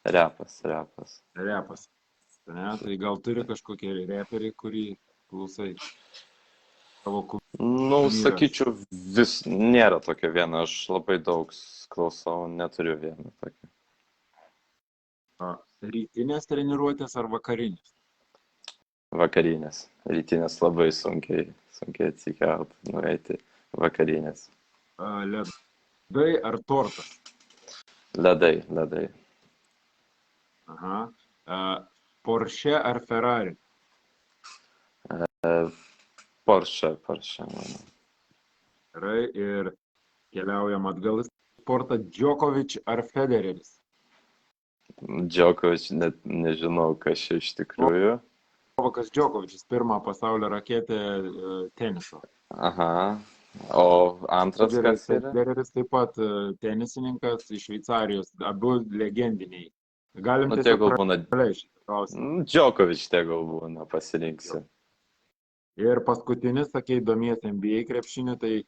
[SPEAKER 1] Repas.
[SPEAKER 2] Repas. Ne? Tai gal turi kažkokį reperį, kurį klausai?
[SPEAKER 1] Nu, sakyčiau, nėra tokio vieno. Aš labai daug klausau, neturiu vieno tokio.
[SPEAKER 2] Rytinės treniruotės ar vakarinės?
[SPEAKER 1] Vakarinės. Rytinės labai sunkiai atsikelt, nueiti vakarinės.
[SPEAKER 2] Ledai ar tortas?
[SPEAKER 1] Ledai.
[SPEAKER 2] Aha. Porsche ar Ferrari?
[SPEAKER 1] Porsche, manau.
[SPEAKER 2] Gerai, ir keliaujam atgal į sportą. Djokovic ar Federeris?
[SPEAKER 1] Djokovic, net nežinau, kas čia iš tikrųjų.
[SPEAKER 2] Novakas Djokovičius, pirmą pasaulio raketę teniso.
[SPEAKER 1] Aha. O antras kas yra?
[SPEAKER 2] Federeris taip pat tenisininkas iš Šveicarijos, abu legendiniai. Galim
[SPEAKER 1] Nu,
[SPEAKER 2] tiesiog
[SPEAKER 1] tegul būna.
[SPEAKER 2] praleisti klausimą.
[SPEAKER 1] Djokovic tegul būna, pasirinksiu.
[SPEAKER 2] Ir paskutinis, sakei, domiesi NBA krepšiniu, tai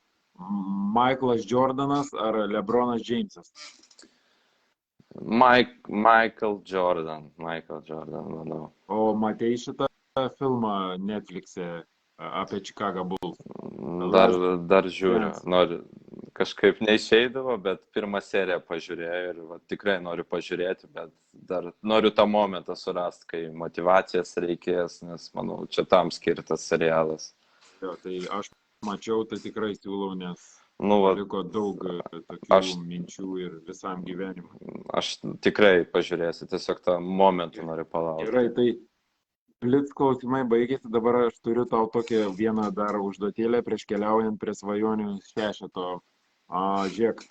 [SPEAKER 2] Michaelas Jordanas ar LeBronas Jamesas?
[SPEAKER 1] Michael Jordan, manau.
[SPEAKER 2] O matei šitą filmą Netflix'e apie Chicago Bulls?
[SPEAKER 1] Dar žiūriu. Kažkaip neišeidavo, bet pirmą seriją pažiūrėjau ir tikrai noriu pažiūrėti, bet dar noriu tą momentą surasti, kai motyvacijos reikės, nes manau, čia tam skirtas serialas.
[SPEAKER 2] Jo, tai aš mačiau, tai tikrai siūlau, nes liko daug tokių minčių ir visam gyvenimui.
[SPEAKER 1] Aš tikrai pažiūrėsiu, tiesiog tą momentą noriu palaukti.
[SPEAKER 2] Gerai, tai blitz klausimai baigėsi, dabar aš turiu tau tokią vieną dar užduotėlę prieš keliaujant prie svajonių šešeto. Žiūrėk,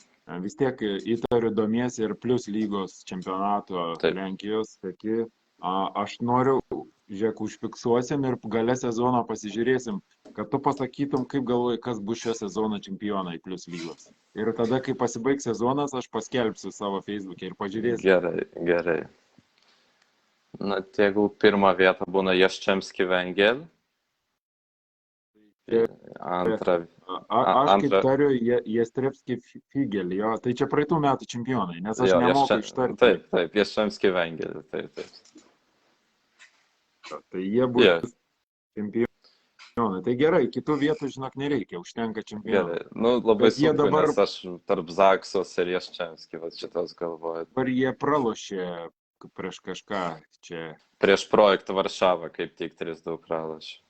[SPEAKER 2] vis tiek įtariu domiesi ir Plius lygos čempionato Lenkijos, seki. Aš noriu, žiūrėk, užfiksuosim ir gale sezono pasižiūrėsim, kad tu pasakytum, kaip galvoji, kas bus šio sezono čempionai Plius lygos. Ir tada, kai pasibaigs sezonas, aš paskelbsiu savo Facebook'e ir pažiūrėsiu.
[SPEAKER 1] Gerai. Na, jeigu pirmą vietą būna Jaščemski Vengel.
[SPEAKER 2] Aš kaip tariu Jastrepski Figel, jo, tai čia praeitų metų čempionai, nes aš nemoku ištarti.
[SPEAKER 1] Taip, Jaščemski Vengel, taip.
[SPEAKER 2] Tai jie bus čempionai. Tai gerai, kitų vietų, žinok, nereikia, užtenka čempionai.
[SPEAKER 1] Gerai, labai sunku, nes aš tarp Zaksos ir Jaščemski, šitas galvoju.
[SPEAKER 2] Ar jie pralošė prieš kažką čia?
[SPEAKER 1] Prieš projektą Varšavą, kaip tik 3-2 pralošė.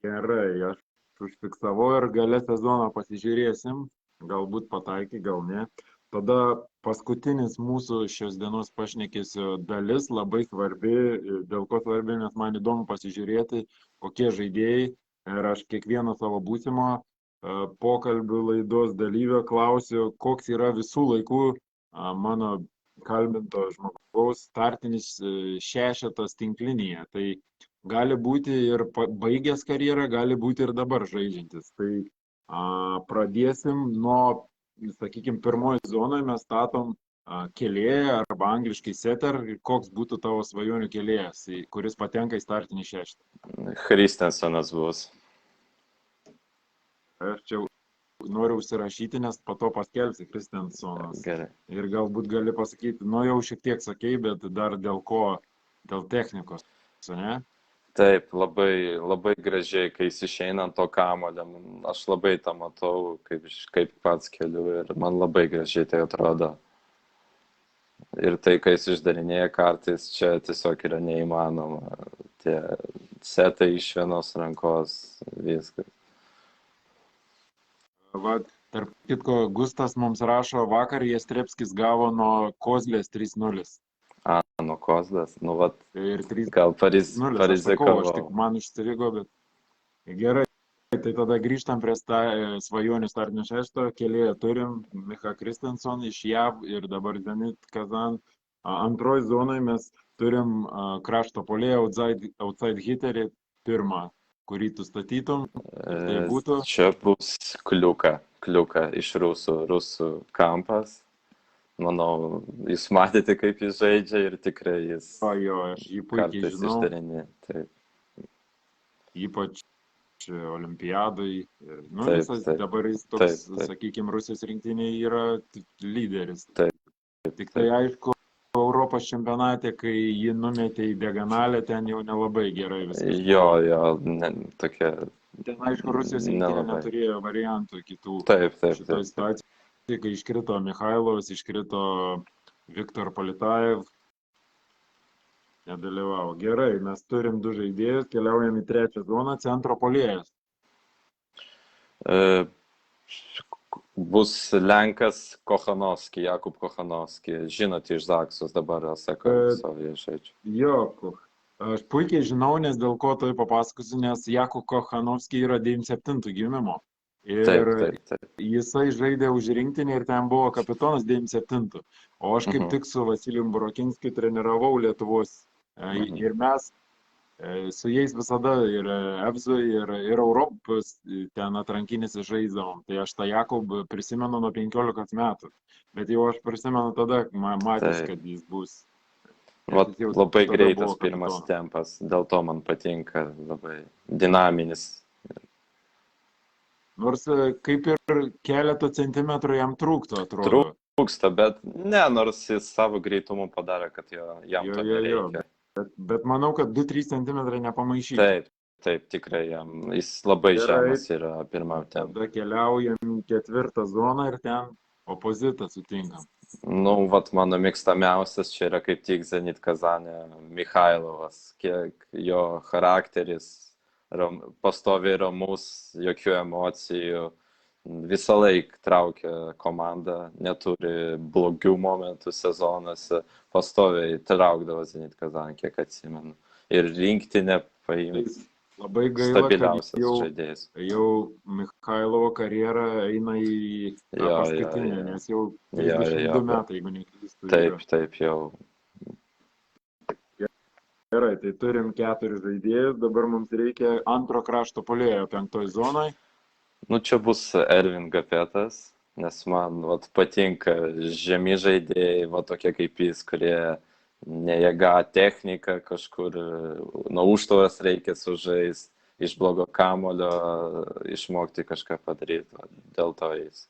[SPEAKER 2] Gerai, aš užfiksavau ir gale sezono pasižiūrėsim, galbūt pataiky, gal ne. Tada paskutinis mūsų šios dienos pašnekėsio dalis, labai svarbi, dėl ko svarbi, nes man įdomu pasižiūrėti, kokie žaidėjai. Ir aš kiekvieno savo būsimo pokalbių laidos dalyvio klausiu, koks yra visų laikų mano kalbinto žmogaus startinis šešetas tinklinėje. Tai gali būti ir baigęs karjerą, gali būti ir dabar žaidžiantis. Tai pradėsim nuo, sakykime, pirmoji zonoje mes statom kėlėją arba angliškai setter. Koks būtų tavo svajonių kėlėjas, kuris patenka į startinį šeštą?
[SPEAKER 1] Christensenas bus.
[SPEAKER 2] Aš čia noriu užsirašyti, nes po to paskelbsi Christensenas.
[SPEAKER 1] Gerai.
[SPEAKER 2] Ir galbūt gali pasakyti, jau šiek tiek sakei, bet dar dėl ko? Dėl technikos, ne?
[SPEAKER 1] Taip, labai gražiai, kai jis išeina ant to kamuolio, aš labai tą matau, kaip pats keliu ir man labai gražiai tai atrodo. Ir tai, kai jis išdarinėja kartais, čia tiesiog yra neįmanoma. Tie setai iš vienos rankos, viskas.
[SPEAKER 2] Tarp kitko, Gustas mums rašo, vakar Jastrepskis gavo nuo Kozlės 3-0.
[SPEAKER 1] Nuo Kozlės,
[SPEAKER 2] Ir 3-0.
[SPEAKER 1] Gal parizikavo.
[SPEAKER 2] Aš tik man išstrigo, bet gerai. Tai tada grįžtam prie svajonių startinio šešto. Kėlėją turim Micha Christensen iš JAV ir dabar Zenit Kazan. Antroji zonoje mes turim krašto puolėją outside hitterį pirmą, kurį tu statytum. Tai būtų...
[SPEAKER 1] Čia bus Kliuka iš rusų kampas. Manau, jūs matėte, kaip jis žaidžia ir tikrai jis
[SPEAKER 2] aš jį puikiai žinau.
[SPEAKER 1] Išdarinė.
[SPEAKER 2] Ypač olimpiadai. Dabar jis toks, sakykime, Rusijos rinktinėje yra lyderis. Tik tai aišku, Europos čempionate, kai jį numetė į diagonalę, ten jau nelabai gerai viskas.
[SPEAKER 1] Tokia...
[SPEAKER 2] Ten aišku, Rusijos rinktinė neturėjo variantų kitų.
[SPEAKER 1] Taip.
[SPEAKER 2] Situacijų. Kai iškrito Mikhailovas, iškrito Viktor Politajev, nedalyvavo. Gerai, mes turim 2 žaidėjus, keliaujam į 3 zoną, centro puolėjas.
[SPEAKER 1] Bus Lenkas Kochanovski, Jakub Kochanovski. Žinote iš Zaksos dabar, sako, savo žaidžiu.
[SPEAKER 2] Jo, aš puikiai žinau, nes dėl ko tai papasakosiu, nes Jakub Kochanovski yra 97 gimimo. Ir
[SPEAKER 1] Taip, taip, taip.
[SPEAKER 2] jisai žaidė už rinktinį ir ten buvo kapitonas 97. O aš kaip
[SPEAKER 1] Mhm,
[SPEAKER 2] tik su Vasilijum Burokinskiu treniravau Lietuvos.
[SPEAKER 1] mhm.
[SPEAKER 2] Ir mes su jais visada ir EFZU, ir Europos ten atrankinėse žaisdavom. Tai aš tą Jakubą prisimenu nuo 15 metų. Bet jau aš prisimenu tada, matęs,
[SPEAKER 1] Taip.
[SPEAKER 2] kad jis bus. Nes
[SPEAKER 1] Vat
[SPEAKER 2] jis jau
[SPEAKER 1] labai
[SPEAKER 2] tada
[SPEAKER 1] greitas
[SPEAKER 2] buvo
[SPEAKER 1] pirmas
[SPEAKER 2] kapitonas.
[SPEAKER 1] tempas, dėl to man patinka, labai dinaminis.
[SPEAKER 2] Nors kaip ir keleto centimetrų jam trūktų, atrodo.
[SPEAKER 1] Trūksta, bet ne, nors jis savo greitumu padarė, kad jam to
[SPEAKER 2] Jo.
[SPEAKER 1] nereikia.
[SPEAKER 2] Bet manau, kad 2-3 centimetrai nepamaišytų.
[SPEAKER 1] Taip, taip, tikrai jis labai
[SPEAKER 2] Gerai,
[SPEAKER 1] žemas yra pirmam tempe.
[SPEAKER 2] tada keliaujam į ketvirtą zoną ir ten opozitą sutinkam.
[SPEAKER 1] Nu, vat mano mėgstamiausias čia yra kaip tik Zenit Kazanė Mikhailovas, kiek jo charakteris pastoviai ramus, jokių emocijų, visą laiką traukia komandą, neturi blogių momentų sezonuose, pastoviai traukdavo Zenit Kazanė, kiek atsimenu. Ir rinktinę paimti
[SPEAKER 2] Labai gaila, kad
[SPEAKER 1] stabiliausias žaidėjas.
[SPEAKER 2] jau Mikhailovo karjera eina į tą
[SPEAKER 1] Jo,
[SPEAKER 2] paskutinę,
[SPEAKER 1] jo.
[SPEAKER 2] nes jau
[SPEAKER 1] Jo,
[SPEAKER 2] 32
[SPEAKER 1] jo.
[SPEAKER 2] metai, jeigu neklystu.
[SPEAKER 1] Taip, taip, jau.
[SPEAKER 2] Gerai, tai turim 4 žaidėjus, dabar mums reikia antro krašto puolėjo 5 zonai.
[SPEAKER 1] Nu, čia bus Ervin Gapetas, nes man vat, patinka žemi žaidėjai, va tokie kaip jis, kurie ne jėga technika kažkur, nuo užtvaros reikia sužaisti, iš blogo kamulio išmokti kažką padaryti, va, dėl to jis.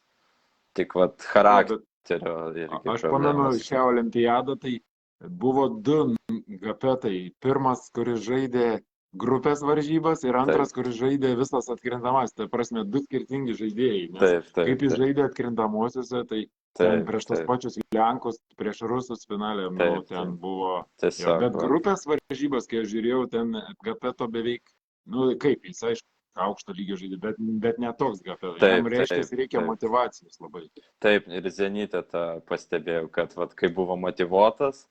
[SPEAKER 1] Tik vat charakterio irgi
[SPEAKER 2] Aš pamenu
[SPEAKER 1] problemas.
[SPEAKER 2] šią olimpiadą, tai buvo 2 Gapetai. Pirmas, kuris žaidė grupės varžybas ir antras, kuris žaidė visas atkrintamas. Tai prasme, 2 skirtingi žaidėjai. Nes
[SPEAKER 1] Taip, taip.
[SPEAKER 2] kaip jis
[SPEAKER 1] Taip,
[SPEAKER 2] žaidė atkrintamosiuose, tai ten prieš tos pačius Lenkus, prieš Rusus finalė, nu,
[SPEAKER 1] Taip,
[SPEAKER 2] ten
[SPEAKER 1] taip.
[SPEAKER 2] buvo.
[SPEAKER 1] Tiesiog,
[SPEAKER 2] Bet grupės varžybas, kai aš žiūrėjau, ten Gapeto beveik, nu kaip jis, aišku, aukšto lygio žaidė, bet ne toks Gapeto. Jam reiškia, reikia motivacijos labai.
[SPEAKER 1] Taip, ir Zenite tą pastebėjau, kad vat, kai buvo motyvuotas,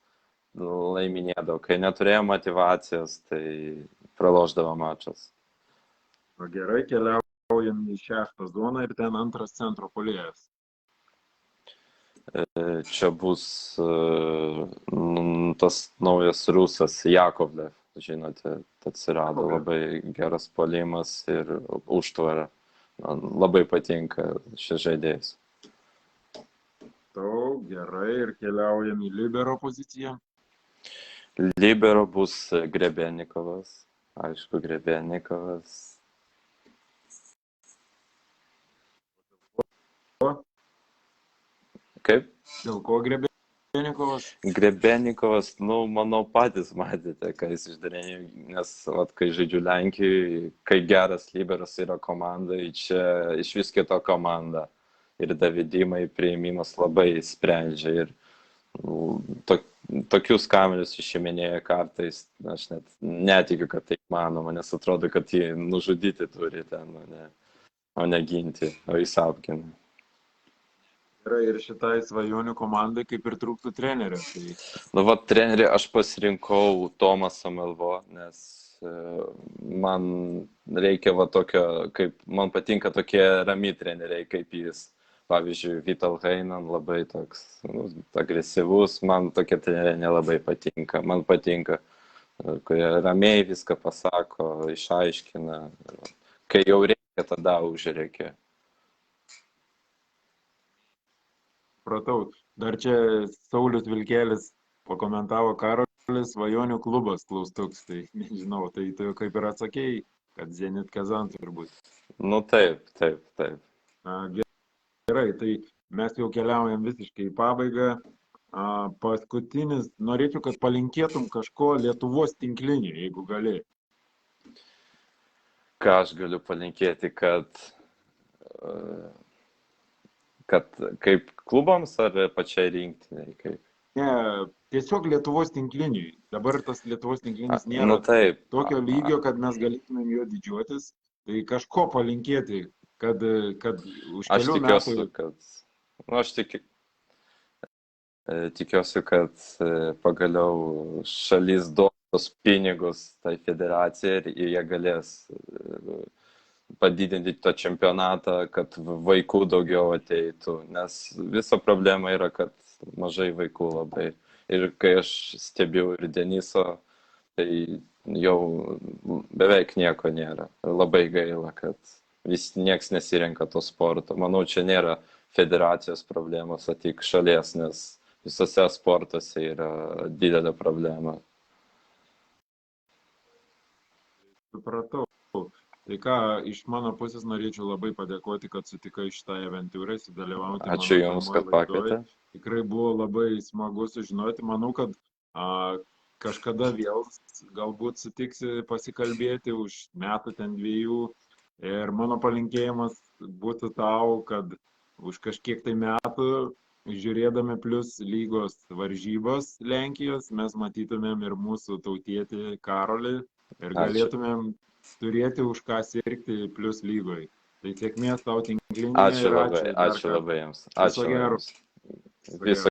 [SPEAKER 1] laiminėdavo. Kai neturėjo motyvacijos, tai pralošdavo mačas.
[SPEAKER 2] O gerai, keliaujam į 6 zoną ir ten antras centro puolėjas.
[SPEAKER 1] Čia bus tas naujas rusas Jakovlev, žinote, atsirado labai geras puolimas ir užtvara. Man labai patinka šis žaidėjas.
[SPEAKER 2] Tau gerai ir keliaujam į libero poziciją.
[SPEAKER 1] Libero bus Grebenikovas, aišku, Grebenikovas. Kaip?
[SPEAKER 2] Dėl ko Grebenikovas?
[SPEAKER 1] Grebenikovas, nu, manau, patys matėte, ką jis išdarė, nes, vat, kai žaidžiu Lenkijoje, kai geras liberas yra komandai, čia iš vis kito komanda. Ir davidimai prieimimas labai sprendžia. Ir tokius kamelius išiminėja kartais, aš net netikiu, kad tai manoma, nes atrodo, kad jį nužudyti turi ten, o ne ginti, o jis apgina.
[SPEAKER 2] Ir šitai svajonių komandai kaip ir trūktų trenerio. Tai...
[SPEAKER 1] Nu, va, trenerį aš pasirinkau Tomą Samelvo, nes man reikia va tokio, kaip, man patinka tokie rami treneriai, kaip jis. Pavyzdžiui, Vital Heinan labai toks agresyvus, man tokie treneriai nelabai patinka. Man patinka, kurie ramiai viską pasako, išaiškina. Kai jau reikia, tada užreikia.
[SPEAKER 2] Pratau, dar čia Saulius Vilkelis pakomentavo Karolis svajonių klubas klaustuks, tai nežinau, tai tu kaip ir atsakėjai, kad Zenit Kazan turbūt.
[SPEAKER 1] Nu taip.
[SPEAKER 2] Gerai, tai mes jau keliaujam visiškai į pabaigą. Paskutinis, norėčiau, kad palinkėtum kažko Lietuvos tinklinį, jeigu gali.
[SPEAKER 1] Ką aš galiu palinkėti, kad kaip klubams ar pačiai rinktiniai? Kaip?
[SPEAKER 2] Ne, tiesiog Lietuvos tinkliniui. Dabar tas Lietuvos tinklinis nėra tokio lygio, kad mes galėtumėm jo didžiuotis. Tai kažko palinkėti, kad už kelių metų...
[SPEAKER 1] Aš tikiuosi, kad pagaliau šalis duos pinigus tai federacijai ir jie galės padidinti to čempionatą, kad vaikų daugiau ateitų, nes visa problema yra, kad mažai vaikų labai. Ir kai aš stebiu ir Deniso, tai jau beveik nieko nėra. Labai gaila, kad nieks nesirenka to sporto. Manau, čia nėra federacijos problemos, o tik šalies, nes visose sportuose yra didelė problema.
[SPEAKER 2] Supratau. Tai ką, iš mano pusės norėčiau labai padėkoti, kad sutikai šitą aventūrą, sudalyvauti.
[SPEAKER 1] Ačiū Jums, kad pakvietė.
[SPEAKER 2] Tikrai buvo labai smagu sužinoti. Manau, kad kažkada vėl galbūt sutiksi pasikalbėti už metų ten 2. Ir mano palinkėjimas būtų tau, kad už kažkiek tai metų, žiūrėdami Plius lygos varžybos Lenkijos, mes matytumėm ir mūsų tautietį Karolį ir galėtumėm turėti už ką sirgti Plius lygoje. Tai sėkmės tau tinklinėje.
[SPEAKER 1] Ačiū labai Jums. Ačiū Jums. Viso